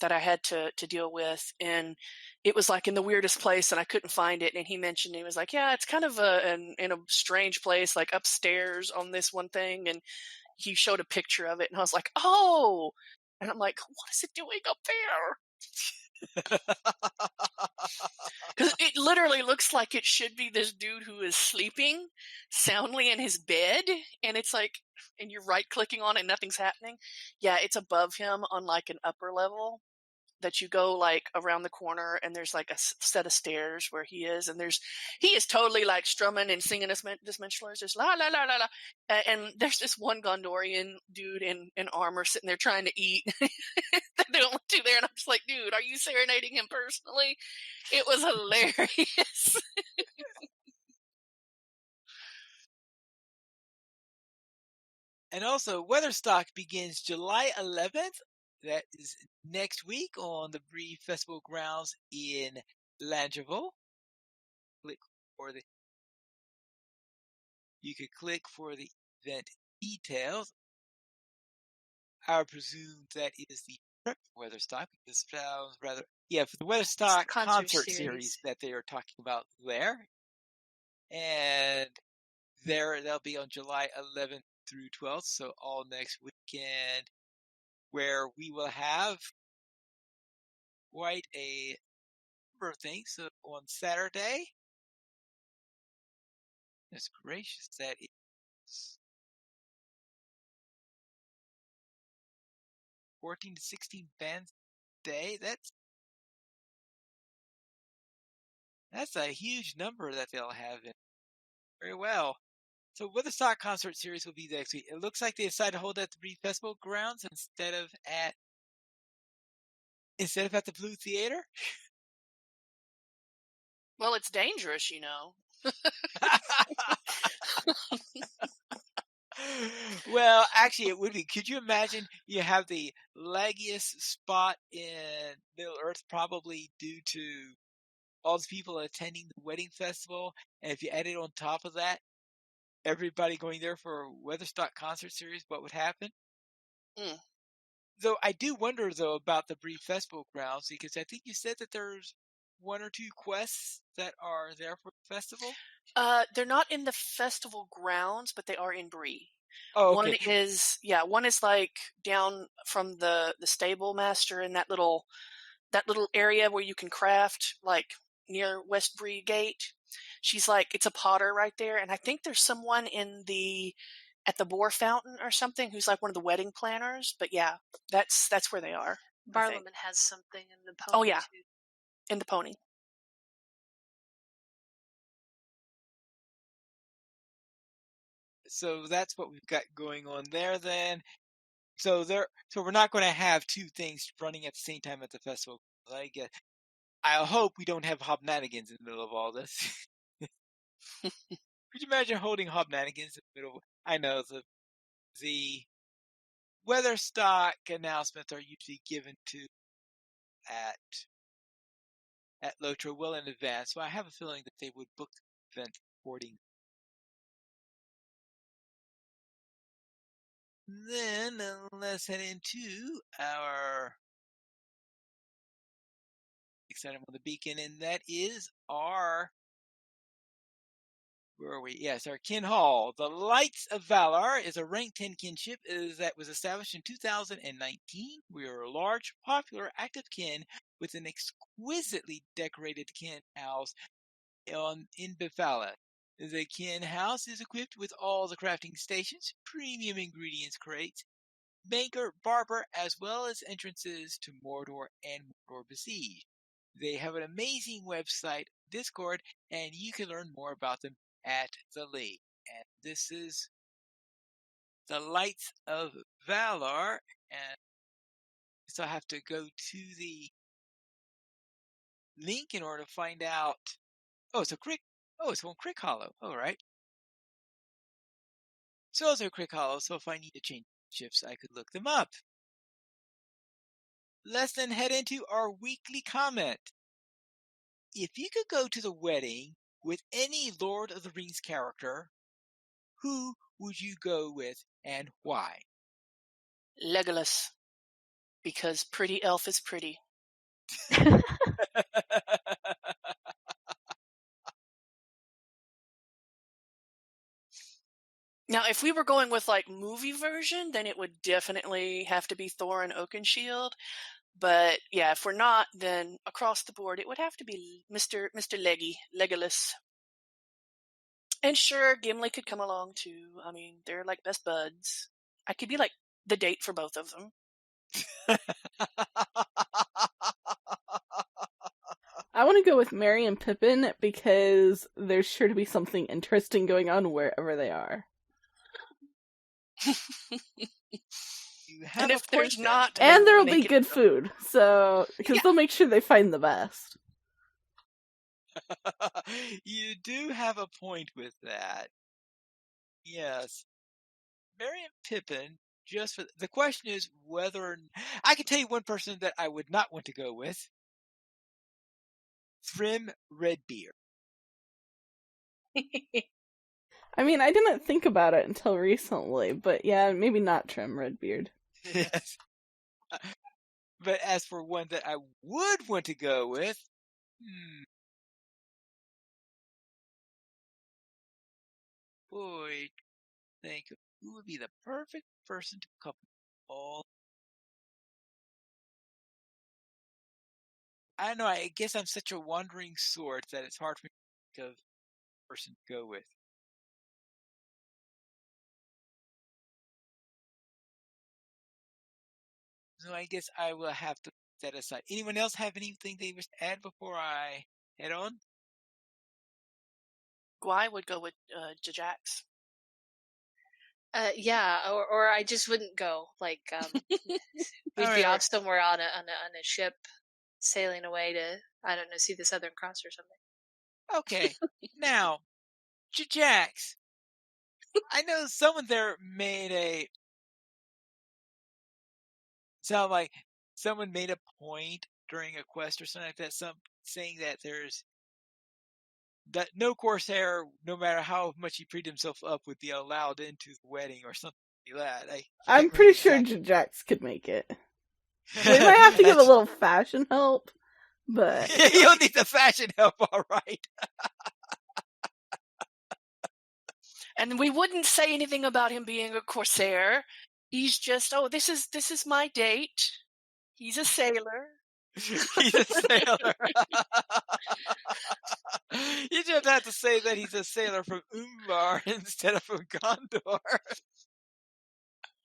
[SPEAKER 4] that I had to deal with, and it was like in the weirdest place, and I couldn't find it. And he mentioned, he was like, "Yeah, it's kind of in a strange place, like upstairs on this one thing." And he showed a picture of it, and I was like, "Oh!" And I'm like, "What is it doing up there?" Because it literally looks like it should be this dude who is sleeping soundly in his bed, and it's like, and you're right clicking on it, and nothing's happening. Yeah, it's above him on like an upper level that you go like around the corner, and there's like a set of stairs where he is, and he is totally like strumming and singing this minstrel is just la la la la la, and there's this one Gondorian dude in armor sitting there trying to eat. They don't want to there, and I'm just like, dude, are you serenading him personally? It was hilarious.
[SPEAKER 1] And also, Weatherstock begins July 11th. That is next week on the Brie Festival grounds in Langeville. You could click for the event details. I presume that is the prep for Weatherstock, because it sounds rather, for the Weatherstock concert series that they are talking about there. And they'll be on July 11th through 12th, so all next weekend, where we will have quite a number of things. So on Saturday, goodness gracious, that is 14 to 16 bands a day. That's a huge number that they'll have in. Very well. So Weatherstock concert series will be next week. It looks like they decided to hold at the Brie Festival grounds instead of at the Blue Theater.
[SPEAKER 4] Well, it's dangerous, you know.
[SPEAKER 1] Well, actually, it would be. Could you imagine you have the laggiest spot in Middle Earth, probably due to all the people attending the wedding festival, and if you added on top of that, everybody going there for a Weatherstock concert series, what would happen?
[SPEAKER 4] Mm.
[SPEAKER 1] Though I do wonder, though, about the Brie Festival grounds, because I think you said that there's one or two quests that are there for the festival.
[SPEAKER 4] They're not in the festival grounds, but they are in Brie.
[SPEAKER 1] Oh, okay.
[SPEAKER 4] One is like down from the stable master in that little area where you can craft, like near West Brie Gate. She's like, it's a potter right there, and I think there's someone at the Boar Fountain or something who's like one of the wedding planners. But yeah, that's where they are.
[SPEAKER 3] Barlaman has something in the pony.
[SPEAKER 4] Oh yeah,
[SPEAKER 3] too.
[SPEAKER 4] in the pony.
[SPEAKER 1] So that's what we've got going on there then. So we're not going to have two things running at the same time at the festival. I hope we don't have Hobnanigans in the middle of all this. Could you imagine holding Hobnanigans in the middle? I know the Weatherstock announcements are usually given to at at LOTRO well in advance, so I have a feeling that they would book the event accordingly. Then let's head into our next item on the beacon, and that is our, where are we? Yes, our kin hall. The Lights of Valar is a rank 10 kinship that was established in 2019. We are a large, popular, active kin with an exquisitely decorated kin house in Befala. The kin house is equipped with all the crafting stations, premium ingredients crates, banker, barber, as well as entrances to Mordor and Mordor Besieged. They have an amazing website, Discord, and you can learn more about them at the link. And this is the Lights of Valar, and so I have to go to the link in order to find out. Oh, it's a Crick. Oh, it's on Crick Hollow. All right. So it's a Crick Hollow. So if I need to change shifts, I could look them up. Let's then head into our weekly comment. If you could go to the wedding with any Lord of the Rings character, who would you go with and why?
[SPEAKER 4] Legolas, because pretty elf is pretty. Now, if we were going with like movie version, then it would definitely have to be Thor and Oakenshield. But yeah, if we're not, then across the board, it would have to be Mr. Legolas. And sure, Gimli could come along too. I mean, they're like best buds. I could be like the date for both of them.
[SPEAKER 5] I want to go with Merry and Pippin because there's sure to be something interesting going on wherever they are.
[SPEAKER 1] You have
[SPEAKER 4] And
[SPEAKER 1] a
[SPEAKER 4] if
[SPEAKER 1] point
[SPEAKER 4] there's
[SPEAKER 1] there.
[SPEAKER 4] not,
[SPEAKER 5] And
[SPEAKER 4] then
[SPEAKER 5] there'll be
[SPEAKER 4] make it
[SPEAKER 5] good food, so because
[SPEAKER 4] Yeah.
[SPEAKER 5] they'll make sure they find the best.
[SPEAKER 1] You do have a point with that. Yes. Merry and Pippin, just for the question is whether I can tell you one person that I would not want to go with. Thrym Redbeard.
[SPEAKER 5] I mean, I didn't think about it until recently, but yeah, maybe not Trim Redbeard.
[SPEAKER 1] Yes. But as for one that I would want to go with, boy, think of who would be the perfect person to couple all. I don't know. I guess I'm such a wandering sort that it's hard for me to think of a person to go with. So I guess I will have to set aside. Anyone else have anything they wish to add before I head on?
[SPEAKER 4] Guy would go with Jajax.
[SPEAKER 3] Yeah, or I just wouldn't go. Like, we'd be off somewhere on a ship, sailing away to, I don't know, see the Southern Cross or something.
[SPEAKER 1] Okay. Now, Jax, I know someone there made a sound like someone made a point during a quest or something like that, saying that there's that no Corsair, no matter how much he freed himself up, would be allowed into the wedding or something like that.
[SPEAKER 5] I'm pretty sure Jajax could make it. They might have to give a little fashion help, but
[SPEAKER 1] you'll need the fashion help, all right.
[SPEAKER 4] And we wouldn't say anything about him being a Corsair. He's just, this is my date. He's a sailor.
[SPEAKER 1] He's a sailor. You just have to say that he's a sailor from Umbar instead of from Gondor.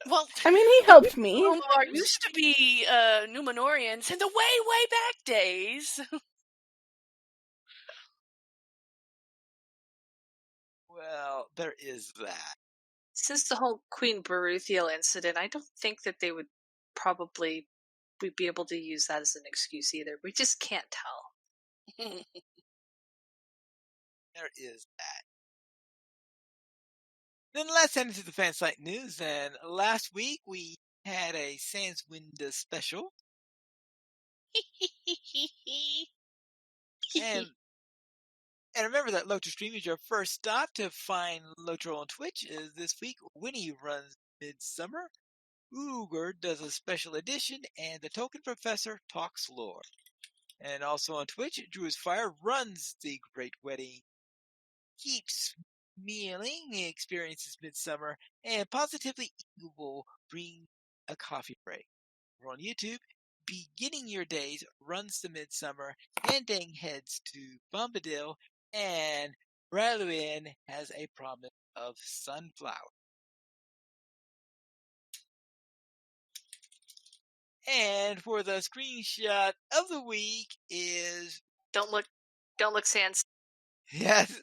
[SPEAKER 4] Well,
[SPEAKER 5] I mean, he helped me.
[SPEAKER 4] Umbar used to be Numenorians in the way back days.
[SPEAKER 1] Well, there is that.
[SPEAKER 3] Since the whole Queen Beruthiel incident, I don't think that they would probably be able to use that as an excuse either. We just can't tell.
[SPEAKER 1] There is that. Then let's head into the fan site news. And last week we had a Sans Windows special. And remember that LOTRO Stream is your first stop to find LOTRO on Twitch. This week, Winnie runs Midsummer, Uger does a special edition, and the Token Professor talks lore. And also on Twitch, Drew's Fire runs the Great Wedding, keeps mealing, experiences Midsummer, and Positively Eagle will bring a coffee break. We're on YouTube. Beginning Your Days runs to Midsummer, Ending heads to Bombadil, and Braluin has a promise of Sunflower. And for the screenshot of the week is
[SPEAKER 3] Don't look, Sans.
[SPEAKER 1] yes,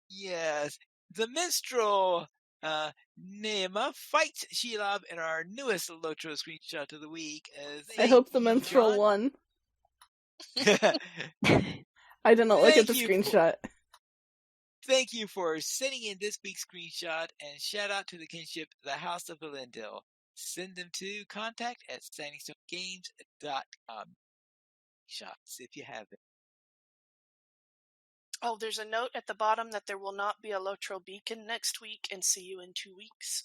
[SPEAKER 1] yes, the minstrel Nema fights Shelob in our newest LOTRO screenshot of the week.
[SPEAKER 5] I hope the minstrel won. I didn't look at the screenshot.
[SPEAKER 1] Thank you for sending in this week's screenshot, and shout out to the kinship, the House of Belendil. Send them to contact@standingstonegames.com. Shots if you have it.
[SPEAKER 4] Oh, there's a note at the bottom that there will not be a LOTRO beacon next week, and see you in 2 weeks.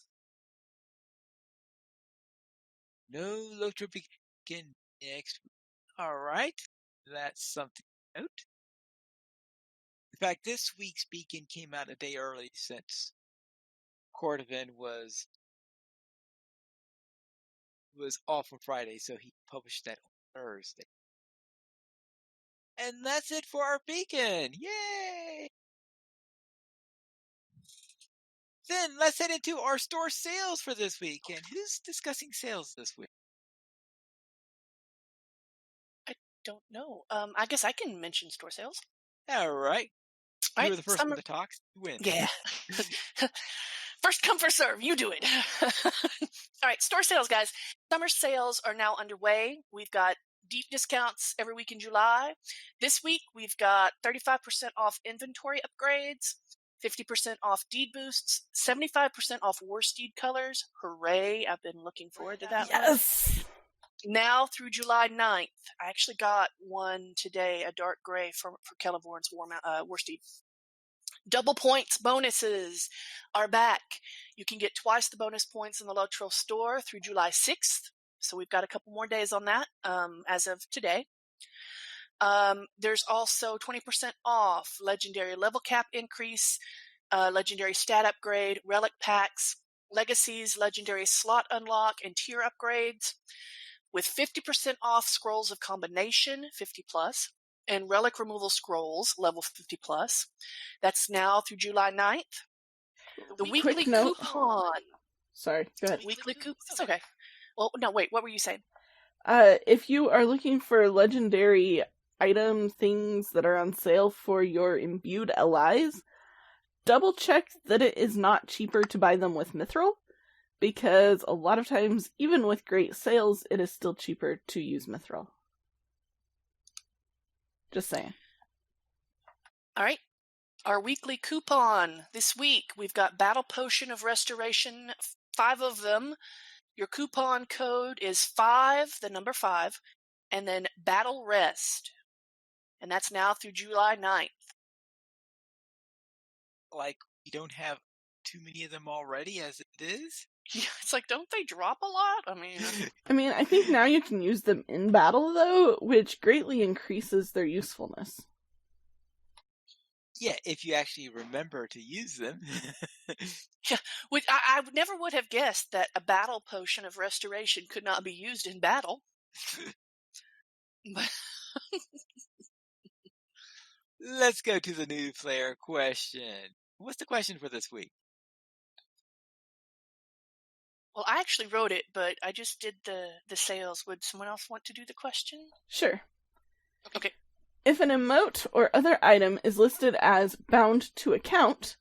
[SPEAKER 1] No LOTRO beacon next week. All right, that's something to note. In fact, this week's beacon came out a day early since Cordovan was off on Friday, so he published that on Thursday. And that's it for our beacon. Yay! Then let's head into our store sales for this week. And who's discussing sales this week?
[SPEAKER 4] I don't know. I guess I can mention store sales.
[SPEAKER 1] All right. You were the first one to talk. You win.
[SPEAKER 4] Yeah. First come, first serve. You do it. All right, store sales, guys. Summer sales are now underway. We've got deep discounts every week in July. This week, we've got 35% off inventory upgrades, 50% off deed boosts, 75% off war steed colors. Hooray. I've been looking forward to that one.
[SPEAKER 5] Yes!
[SPEAKER 4] Now through July 9th. I actually got one today, a dark gray for Celeborn's war steed. Double points bonuses are back. You can get twice the bonus points in the LOTRO store through July 6th. So we've got a couple more days on that as of today. There's also 20% off legendary level cap increase, legendary stat upgrade, relic packs, legacies, legendary slot unlock, and tier upgrades, with 50% off scrolls of combination, 50 plus, and relic removal scrolls, level 50 plus. That's now through July 9th. The weekly coupon.
[SPEAKER 5] Sorry, go ahead.
[SPEAKER 4] Weekly coupon. It's okay. Well, no, wait, what were you saying?
[SPEAKER 5] If you are looking for legendary item things that are on sale for your imbued allies, double check that it is not cheaper to buy them with Mithril, because a lot of times, even with great sales, it is still cheaper to use Mithril. Just saying.
[SPEAKER 4] All right. Our weekly coupon this week, we've got Battle Potion of Restoration, 5 of them. Your coupon code is 5, the number 5, and then Battle Rest. And that's now through July 9th.
[SPEAKER 1] Like, you don't have too many of them already as it is?
[SPEAKER 4] Yeah, it's like, don't they drop a lot?
[SPEAKER 5] I mean, I think now you can use them in battle, though, which greatly increases their usefulness.
[SPEAKER 1] Yeah, if you actually remember to use them.
[SPEAKER 4] Yeah, which I never would have guessed that a Battle Potion of Restoration could not be used in battle.
[SPEAKER 1] Let's go to the new player question. What's the question for this week?
[SPEAKER 4] Well, I actually wrote it, but I just did the sales. Would someone else want to do the question?
[SPEAKER 5] Sure.
[SPEAKER 4] Okay.
[SPEAKER 5] If an emote or other item is listed as bound to account,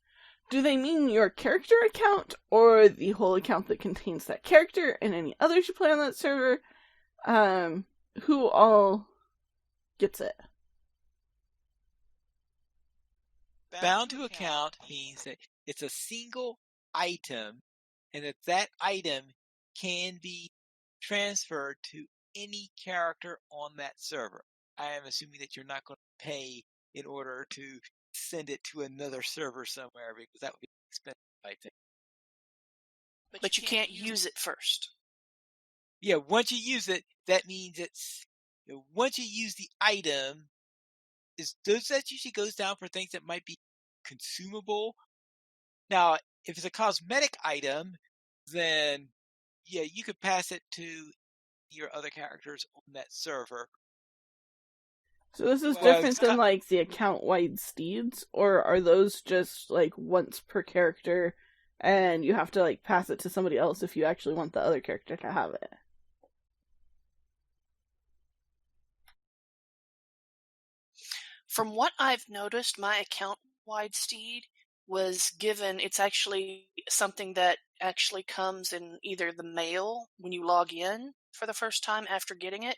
[SPEAKER 5] do they mean your character account or the whole account that contains that character and any others you play on that server? Who all gets it?
[SPEAKER 1] Bound to account means that it's a single item and that item can be transferred to any character on that server. I am assuming that you're not going to pay in order to send it to another server somewhere, because that would be expensive, I think.
[SPEAKER 4] But you can't use it first.
[SPEAKER 1] Yeah, once you use it, that means once you use the item, that usually goes down for things that might be consumable. Now, if it's a cosmetic item, then yeah, you could pass it to your other characters on that server.
[SPEAKER 5] So this is
[SPEAKER 1] Well,
[SPEAKER 5] different than like the account-wide steeds, or are those just like once per character, and you have to like pass it to somebody else if you actually want the other character to have it?
[SPEAKER 4] From what I've noticed, my account-wide steed was given, it's actually something that actually comes in either the mail when you log in for the first time after getting it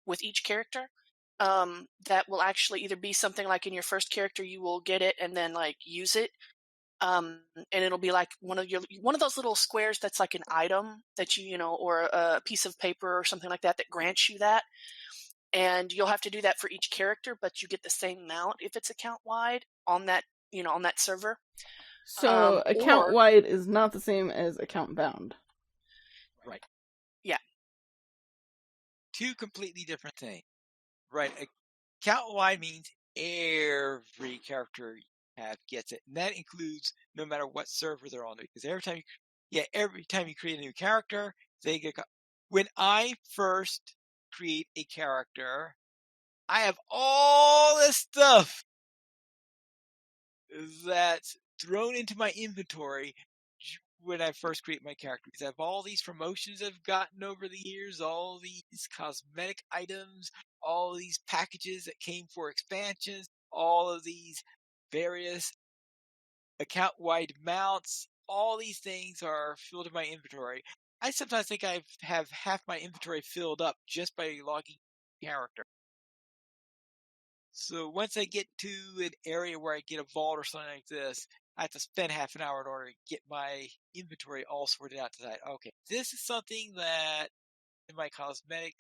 [SPEAKER 4] with each character. That will actually either be something like in your first character, you will get it and then like use it. And it'll be like one of those little squares that's like an item that or a piece of paper or something like that grants you that. And you'll have to do that for each character, but you get the same amount if it's account wide on that server.
[SPEAKER 5] So account wide is not the same as account bound.
[SPEAKER 1] Right.
[SPEAKER 4] Yeah.
[SPEAKER 1] Two completely different things. Right. Account wide means every character you have gets it. And that includes no matter what server they're on. Because every time you create a new character, they get. When I first create a character, I have all this stuff that's thrown into my inventory when I first create my character, because I have all these promotions I've gotten over the years, all these cosmetic items, all these packages that came for expansions, all of these various account-wide mounts, all these things are filled in my inventory. I sometimes think I have half my inventory filled up just by logging character. So once I get to an area where I get a vault or something like this, I have to spend half an hour in order to get my inventory all sorted out to that. Okay, this is something that in my cosmetic,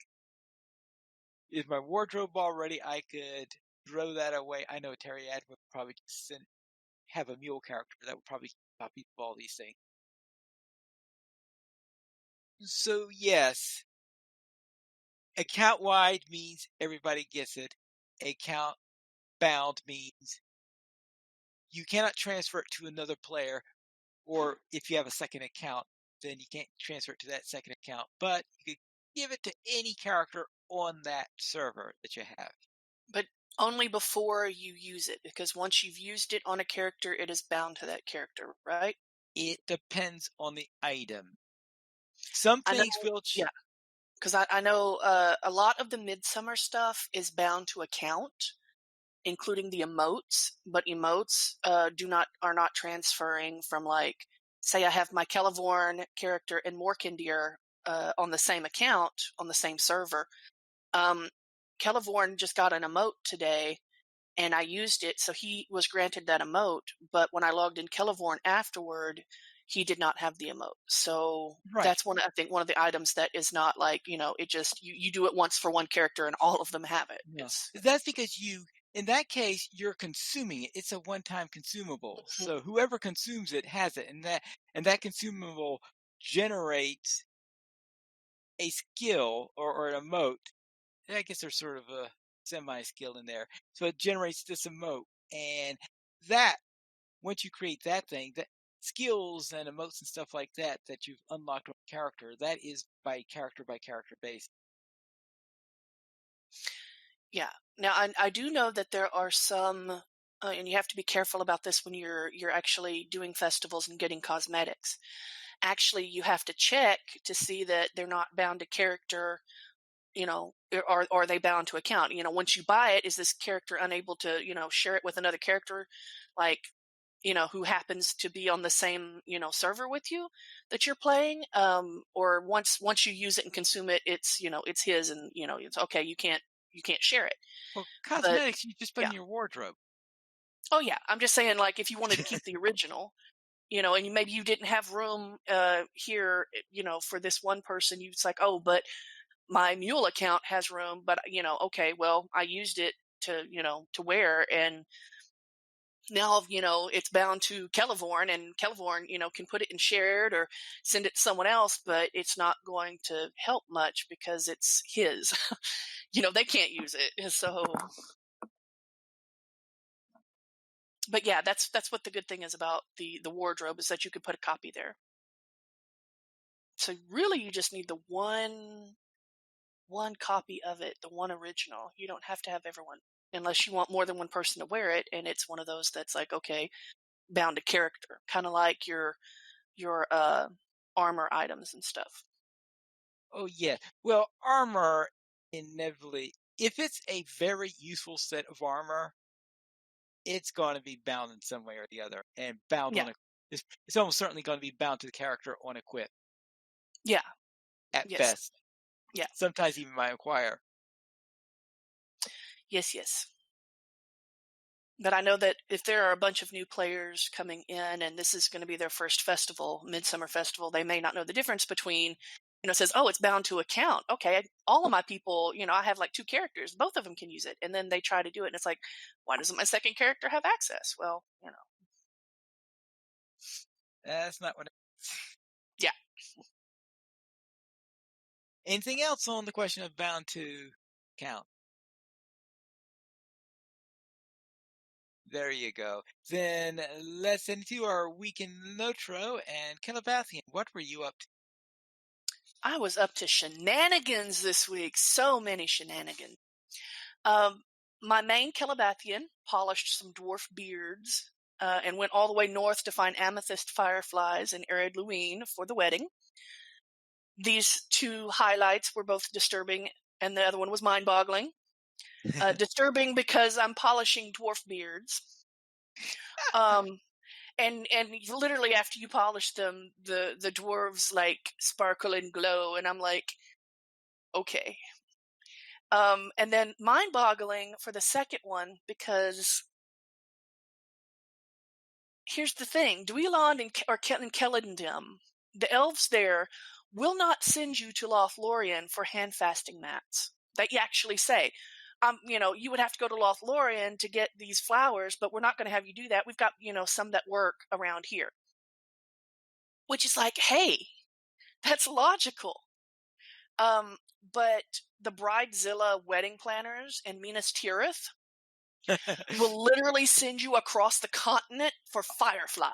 [SPEAKER 1] is my wardrobe already? I could throw that away. I know Terry Ad would probably just have a mule character that would probably copy of all these things. So yes, account wide means everybody gets it. Account bound means you cannot transfer it to another player, or if you have a second account, then you can't transfer it to that second account, but you could give it to any character on that server that you have.
[SPEAKER 4] But only before you use it, because once you've used it on a character, it is bound to that character, right?
[SPEAKER 1] It depends on the item. Some things will...
[SPEAKER 4] Yeah, because I know a lot of the Midsummer stuff is bound to account, including the emotes, but emotes are not transferring from, like, say I have my Celevorn character and Morkindir on the same account on the same server. Celevorn just got an emote today, and I used it, so he was granted that emote. But when I logged in Celevorn afterward, he did not have the emote. So that's one of the items that is not like, it just you do it once for one character and all of them have it.
[SPEAKER 1] No. That's because in that case, you're consuming it. It's a one-time consumable. Mm-hmm. So whoever consumes it has it, and that consumable generates a skill or an emote. I guess there's sort of a semi-skill in there. So it generates this emote, and that once you create that thing, that skills and emotes and stuff like that you've unlocked on a character, that is by character basis.
[SPEAKER 4] Yeah. Now, I do know that there are some, and you have to be careful about this when you're actually doing festivals and getting cosmetics. Actually, you have to check to see that they're not bound to character, or are they bound to account? Once you buy it, is this character unable to, share it with another character, like, who happens to be on the same, server with you that you're playing? Or once you use it and consume it, it's, it's his, and, it's okay. You can't share it.
[SPEAKER 1] Well, cosmetics, you just put in your wardrobe.
[SPEAKER 4] Oh yeah. I'm just saying, like, if you wanted to keep the original, and maybe you didn't have room here, for this one person, it's like, oh, but my mule account has room, but okay, well, I used it to wear, and now it's bound to Celeborn, and Celeborn can put it in shared or send it to someone else, but it's not going to help much because it's his. They can't use it. So, but yeah, that's what the good thing is about the wardrobe, is that you can put a copy there. So really, you just need the one copy of it, the one original. You don't have to have everyone, unless you want more than one person to wear it, and it's one of those that's like, okay, bound to character, kind of like your armor items and stuff.
[SPEAKER 1] Oh, yeah. Well, armor, inevitably, if it's a very useful set of armor, it's going to be bound in some way or the other, and bound
[SPEAKER 4] Yeah.
[SPEAKER 1] on it's almost certainly going to be bound to the character on equip.
[SPEAKER 4] Yeah.
[SPEAKER 1] At
[SPEAKER 4] Yes.
[SPEAKER 1] best.
[SPEAKER 4] Yeah.
[SPEAKER 1] Sometimes even by acquire.
[SPEAKER 4] Yes. But I know that if there are a bunch of new players coming in and this is going to be their first festival, Midsummer Festival, they may not know the difference between, it says, oh, it's bound to account. Okay, all of my people, I have like 2 characters. Both of them can use it. And then they try to do it. And it's like, why doesn't my second character have access? Well,
[SPEAKER 1] That's not what
[SPEAKER 4] Yeah.
[SPEAKER 1] Anything else on the question of bound to count? There you go. Then let's head into our week in LOTRO. And Calabathian, what were you up to?
[SPEAKER 4] I was up to shenanigans this week. So many shenanigans. My main Calabathian polished some dwarf beards and went all the way north to find amethyst fireflies in Arid Luine for the wedding. These 2 highlights were both disturbing, and the other one was mind-boggling. Disturbing because I'm polishing dwarf beards. And literally after you polish them, the dwarves like sparkle and glow, and I'm like, okay. And then mind-boggling for the second one, because here's the thing: Dweeland and Kellendim, the elves there, will not send you to Lothlorien for hand-fasting mats. They actually say, you would have to go to Lothlorien to get these flowers, but we're not going to have you do that. We've got, some that work around here. Which is like, hey, that's logical. But the Bridezilla wedding planners in Minas Tirith will literally send you across the continent for firefly.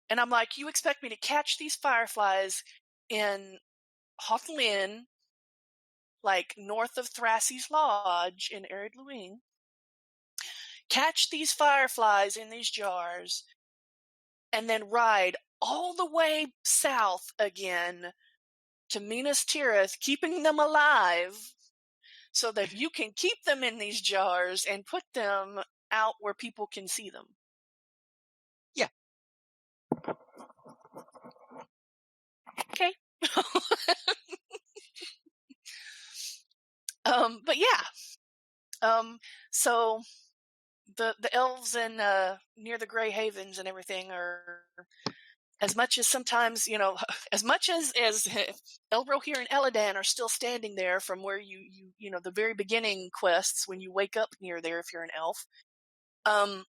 [SPEAKER 4] And I'm like, you expect me to catch these fireflies in Hothlin, like north of Thrassy's Lodge in Arid Luine, catch these fireflies in these jars, and then ride all the way south again to Minas Tirith, keeping them alive so that you can keep them in these jars and put them out where people can see them.
[SPEAKER 1] Yeah.
[SPEAKER 4] Okay. But yeah. So the elves in near the Grey Havens and everything are, as much as sometimes, as much as Elrohir and Eladan are still standing there from where you the very beginning quests when you wake up near there if you're an elf. And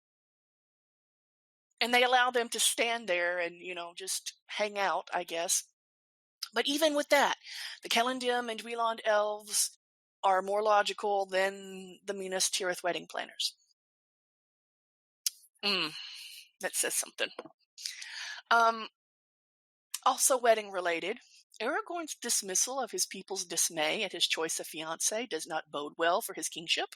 [SPEAKER 4] they allow them to stand there and, just hang out, I guess. But even with that, the Kellendim and Dweeland elves are more logical than the Minas Tirith wedding planners. That says something. Also wedding related, Aragorn's dismissal of his people's dismay at his choice of fiancé does not bode well for his kingship.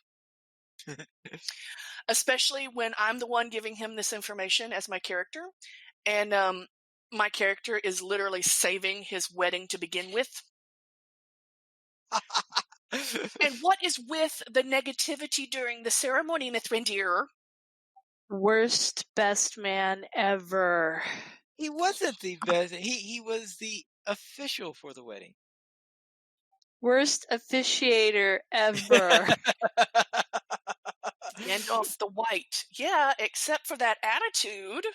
[SPEAKER 4] Especially when I'm the one giving him this information as my character, and my character is literally saving his wedding to begin with. And what is with the negativity during the ceremony, Mithrandir?
[SPEAKER 3] Worst best man ever.
[SPEAKER 1] He wasn't the best. He was the official for the wedding.
[SPEAKER 3] Worst officiator ever.
[SPEAKER 4] Gandalf the White. Yeah, except for that attitude.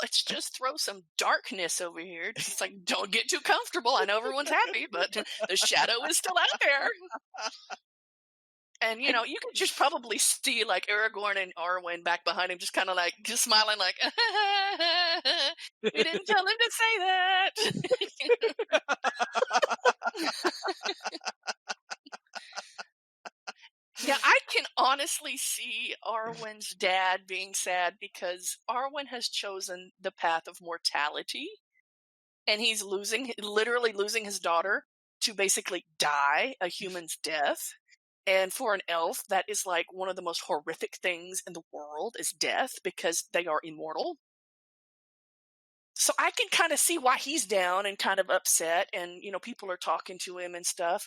[SPEAKER 4] let's just throw some darkness over here. It's like, don't get too comfortable. I know everyone's happy, but the shadow is still out there. And, you could just probably see, like, Aragorn and Arwen back behind him, just kind of, like, just smiling, like, we didn't tell him to say that. Yeah, I can honestly see Arwen's dad being sad because Arwen has chosen the path of mortality, and he's literally losing his daughter to basically die a human's death. And for an elf, that is like one of the most horrific things in the world is death, because they are immortal. So I can kind of see why he's down and kind of upset, and people are talking to him and stuff.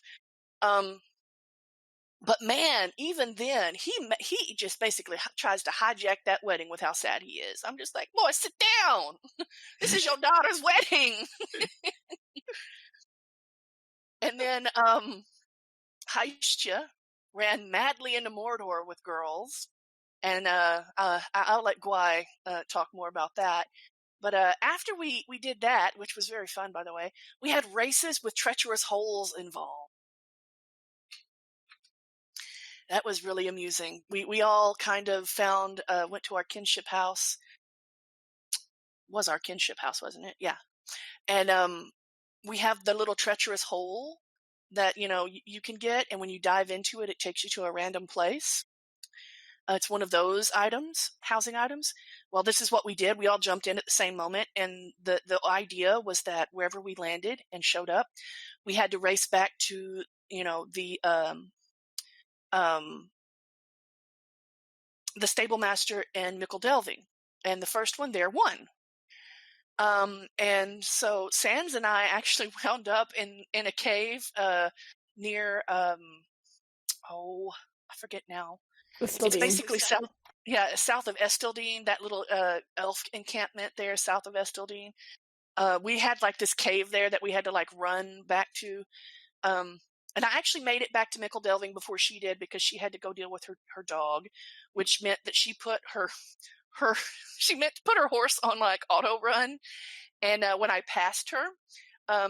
[SPEAKER 4] But man, even then, he just basically tries to hijack that wedding with how sad he is. I'm just like, boy, sit down. This is your daughter's wedding. And then Haisha ran madly into Mordor with girls. And I'll let Gwai talk more about that. But after we did that, which was very fun, by the way, we had races with treacherous holes involved. That was really amusing. We all kind of went to our kinship house. Was our kinship house, wasn't it? Yeah. And we have the little treacherous hole that, you can get. And when you dive into it, it takes you to a random place. It's one of those housing items. Well, this is what we did. We all jumped in at the same moment. And the idea was that wherever we landed and showed up, we had to race back to, the stable master in Mickle Delving. And the first one there won. And so Sans and I actually wound up in a cave near, I forget now. It's basically south of Estildine, that little elf encampment there south of Estildine. We had like this cave there that we had to like run back to. And I actually made it back to Mickle Delving before she did, because she had to go deal with her dog, which meant that she put she meant to put her horse on like auto run. And when I passed her,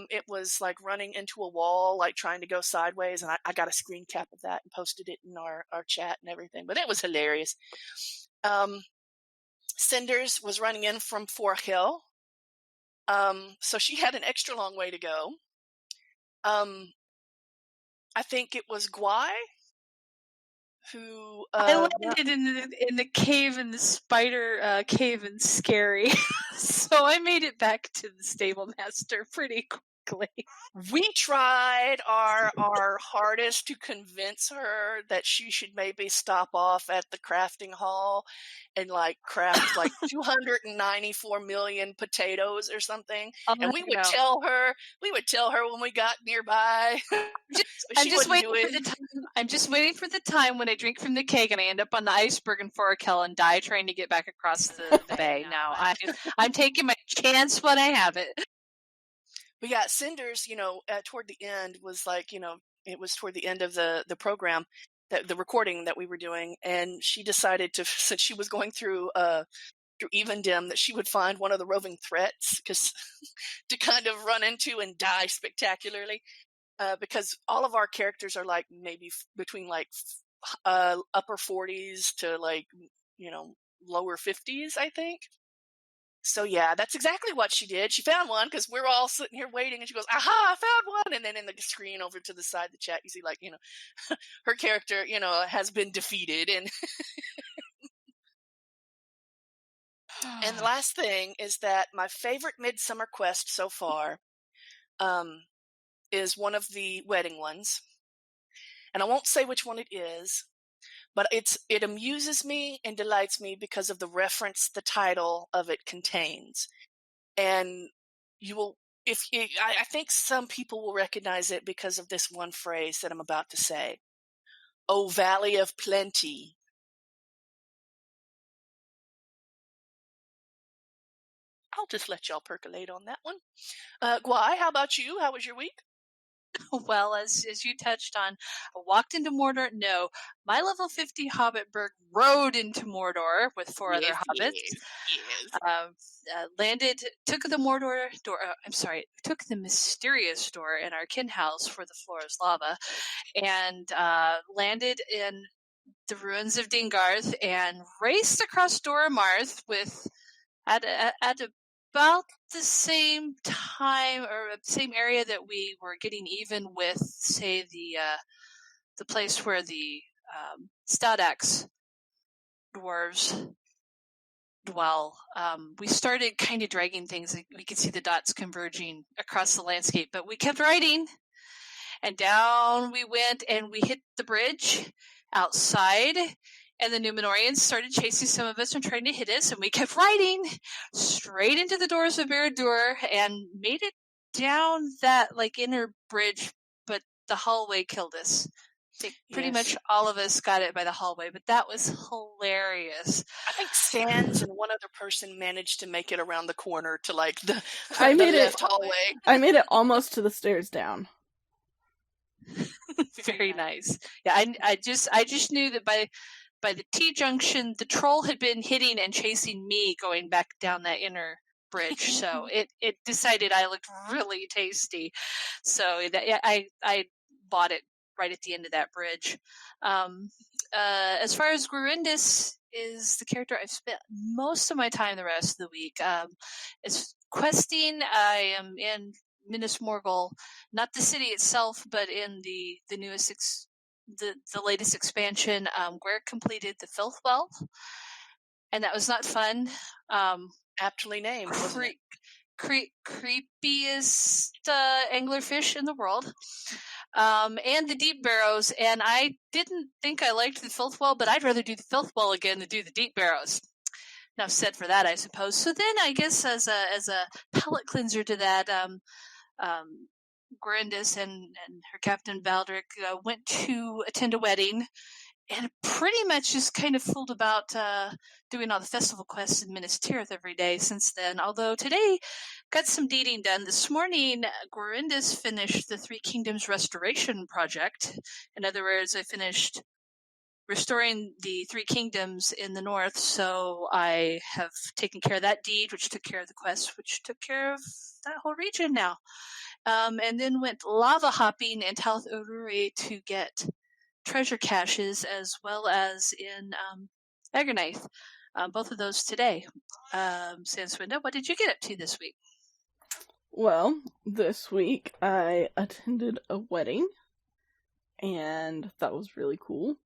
[SPEAKER 4] it was like running into a wall, like trying to go sideways. And I got a screen cap of that and posted it in our chat and everything. But it was hilarious. Cinders was running in from Forhill. So she had an extra long way to go. I think it was Gwai who
[SPEAKER 3] I landed in the cave, in the spider cave in Scary. So I made it back to the stable master pretty quickly.
[SPEAKER 4] We tried our hardest to convince her that she should maybe stop off at the crafting hall and like craft like 294 million potatoes or something. And we would tell her when we got nearby.
[SPEAKER 3] I'm just waiting for the time when I drink from the keg and I end up on the iceberg in Forkel and die trying to get back across the bay. Now I'm taking my chance when I have it.
[SPEAKER 4] But yeah, Cinders, toward the end was like, it was toward the end of the program, the recording that we were doing, and she decided to, since she was going through Evendim, that she would find one of the roving threats to kind of run into and die spectacularly, because all of our characters are like maybe between like upper 40s to like lower 50s, I think. So yeah, that's exactly what she did. She found one because we're all sitting here waiting, and she goes, "Aha! I found one!" And then in the screen over to the side of the chat, you see like her character, has been defeated, and and the last thing is that my favorite midsummer quest so far, is one of the wedding ones, and I won't say which one it is, but it amuses me and delights me because of the reference the title of it contains. And I think some people will recognize it because of this one phrase that I'm about to say. "O Valley of Plenty." I'll just let y'all percolate on that one. Gwai, how about you? How was your week?
[SPEAKER 3] Well, as you touched on, I walked into Mordor. No, my level 50 Hobbitberg rode into Mordor with 4 other hobbits. Landed, took the Mordor door. Took the mysterious door in our kin house where the floor is lava, and landed in the ruins of Dingarth and raced across Dora Marth at about the same time or same area that we were getting even with, say, the place where the Stadax dwarves dwell. We started kind of dragging things. We could see the dots converging across the landscape, but we kept riding, and down we went, and we hit the bridge outside, and the Numenorians started chasing some of us and trying to hit us, and we kept riding straight into the doors of Barad-dûr and made it down that inner bridge, but the hallway killed us. I think pretty much all of us got it by the hallway, but that was hilarious.
[SPEAKER 4] I think Sans and one other person managed to make it around the corner to the
[SPEAKER 5] left
[SPEAKER 4] hallway.
[SPEAKER 5] I made it almost to the stairs down.
[SPEAKER 3] Very nice. Yeah, I just knew that by the T-junction, the troll had been hitting and chasing me going back down that inner bridge, so it decided I looked really tasty. So I bought it right at the end of that bridge. As far as Gwyrindis is the character I've spent most of my time the rest of the week. It's questing. I am in Minas Morgul, not the city itself, but in the newest the latest expansion, where it completed the Filthwell, and that was not fun.
[SPEAKER 4] Aptly named, wasn't it?
[SPEAKER 3] Creepiest anglerfish in the world, and the deep barrows. And I didn't think I liked the Filthwell, but I'd rather do the Filthwell again than do the deep barrows. Enough said for that, I suppose. So then, I guess as a palate cleanser to that, Gwyrindis and her captain Baldric went to attend a wedding, and pretty much just kind of fooled about doing all the festival quests in Minas Tirith every day since then. Although today, got some dating done. This morning, Gwyrindis finished the Three Kingdoms Restoration Project. In other words, I finished restoring the Three Kingdoms in the north, so I have taken care of that deed, which took care of the quest, which took care of that whole region now. And then went lava hopping in Talth Ururi to get treasure caches, as well as in Aggronite. Both of those today. Sanswinda, what did you get up to this week?
[SPEAKER 5] Well, this week I attended a wedding, and that was really cool.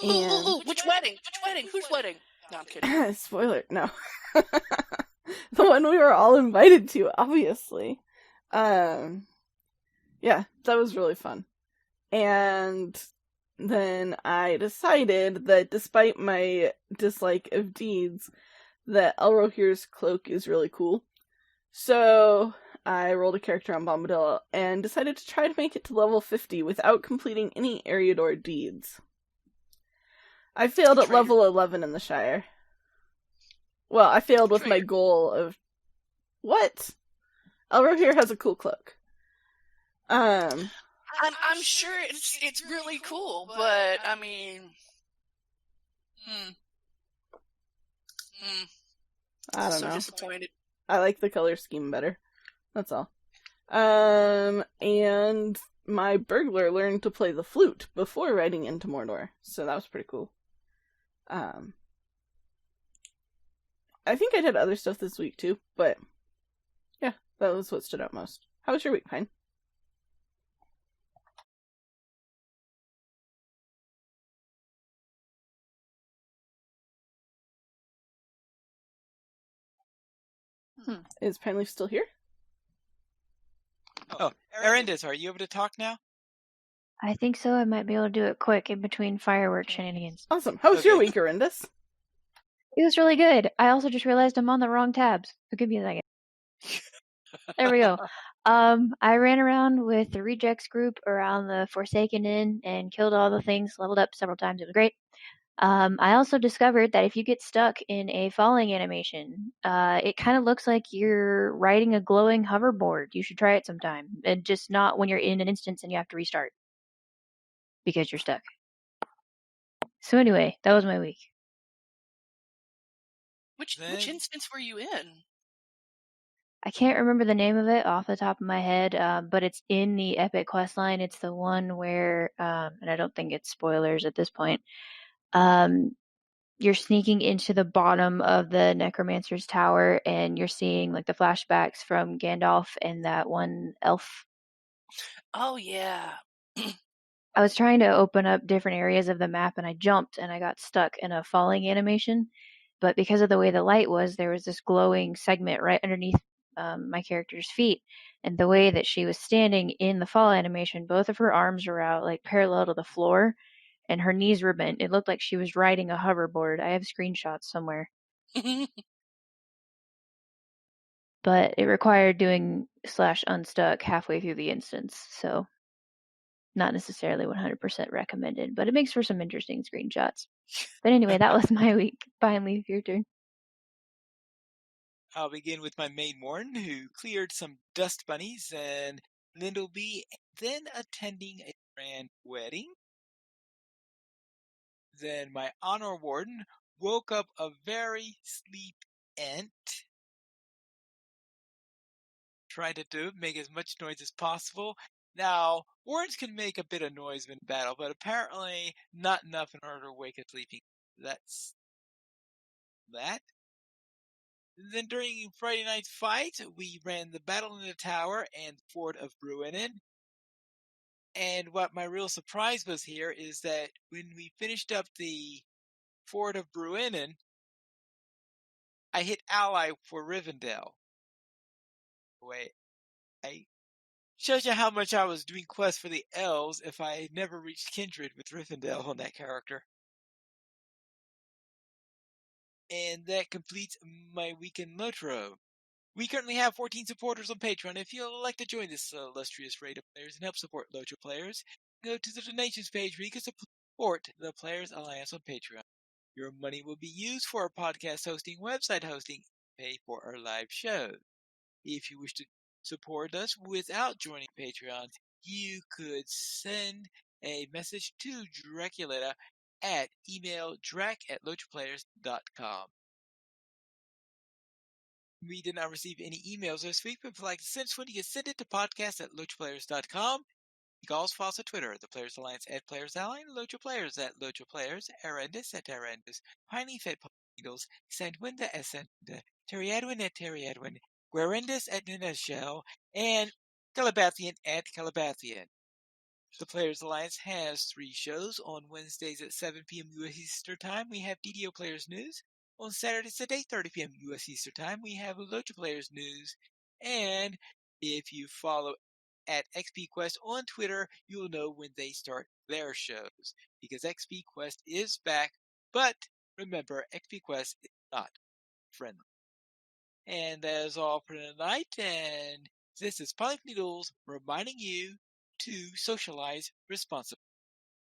[SPEAKER 4] Ooh, which wedding? Which wedding? Whose wedding? No, I'm kidding.
[SPEAKER 5] Spoiler, no. The one we were all invited to, obviously. Yeah, that was really fun. And then I decided that despite my dislike of deeds, that Elrohir's cloak is really cool. So I rolled a character on Bombadil and decided to try to make it to level 50 without completing any Eriador deeds. I failed at level 11 in the Shire. Well, I failed with my goal of... What? Elrohir has a cool cloak.
[SPEAKER 4] I'm sure it's really cool, but I mean...
[SPEAKER 5] I don't know.
[SPEAKER 4] Disappointed.
[SPEAKER 5] I like the color scheme better. That's all. And my burglar learned to play the flute before riding into Mordor, so that was pretty cool. I think I did other stuff this week too, but yeah, that was what stood out most. How was your week, Pine? Is Pineleaf still here?
[SPEAKER 1] Oh, Arendis, are you able to talk now?
[SPEAKER 2] I think so. I might be able to do it quick in between fireworks shenanigans.
[SPEAKER 5] Awesome. How was your week, Arendis?
[SPEAKER 2] It was really good. I also just realized I'm on the wrong tabs. So give me a second. There we go. I ran around with the rejects group around the Forsaken Inn and killed all the things, leveled up several times. It was great. I also discovered that if you get stuck in a falling animation, it kind of looks like you're riding a glowing hoverboard. You should try it sometime, and just not when you're in an instance and you have to restart because you're stuck. So anyway, that was my week.
[SPEAKER 4] Which
[SPEAKER 1] Then
[SPEAKER 4] instance were you in?
[SPEAKER 2] I can't remember the name of it off the top of my head, but it's in the Epic quest line. It's the one where, and I don't think it's spoilers at this point. You're sneaking into the bottom of the Necromancer's Tower, and you're seeing like the flashbacks from Gandalf and that one elf.
[SPEAKER 4] Oh yeah.
[SPEAKER 2] I was trying to open up different areas of the map, and I jumped and I got stuck in a falling animation. But because of the way the light was, there was this glowing segment right underneath my character's feet. And the way that she was standing in the fall animation, both of her arms were out, like parallel to the floor, and her knees were bent. It looked like she was riding a hoverboard. I have screenshots somewhere. But it required doing /unstuck halfway through the instance, so not necessarily 100% recommended, but it makes for some interesting screenshots. But anyway, that was my week. Finally, your turn.
[SPEAKER 1] I'll begin with my maid warden, who cleared some dust bunnies and Lindleby, then attending a grand wedding. Then my honor warden woke up a very sleep ant. Tried to make as much noise as possible. Now, wardens can make a bit of noise in battle, but apparently not enough in order to wake a sleeping. That's that. Then during Friday night's fight, we ran the Battle in the Tower and Fort of Bruinen. And what my real surprise was here is that when we finished up the Fort of Bruinen, I hit ally for Rivendell. Wait, I shows you how much I was doing quests for the elves if I had never reached kindred with Rivendell on that character. And that completes my week in LOTRO. We currently have 14 supporters on Patreon. If you'd like to join this illustrious raid of players and help support LOTRO players, go to the donations page where you can support the Players Alliance on Patreon. Your money will be used for our podcast hosting, website hosting, and pay for our live shows. If you wish to support us without joining Patreon, you could send a message to Draculeta at email drac@lotroplayers.com. We did not receive any emails this week, but if you'd like to send one, you can send it to podcast@lotroplayers.com. You can also follow us on Twitter, the Players Alliance at Players Ally, Lotro Players at Lotro Players, Arendis at Arendis, Piney Fed Needles, Sandwinda at Sandwinda, Terry Edwin at Terry Edwin, Guarendis at Ninashell, and Calabathian at Calabathian. The Players Alliance has 3 shows. On Wednesdays at 7 p.m. U.S. Eastern Time, we have DDO Players News. On Saturdays at 8:30 p.m. U.S. Eastern Time, we have Lotra Players News. And if you follow at XP Quest on Twitter, you'll know when they start their shows. Because XP Quest is back, but remember, XP Quest is not friendly. And that is all for tonight, and this is Pilot Needles reminding you to socialize responsibly.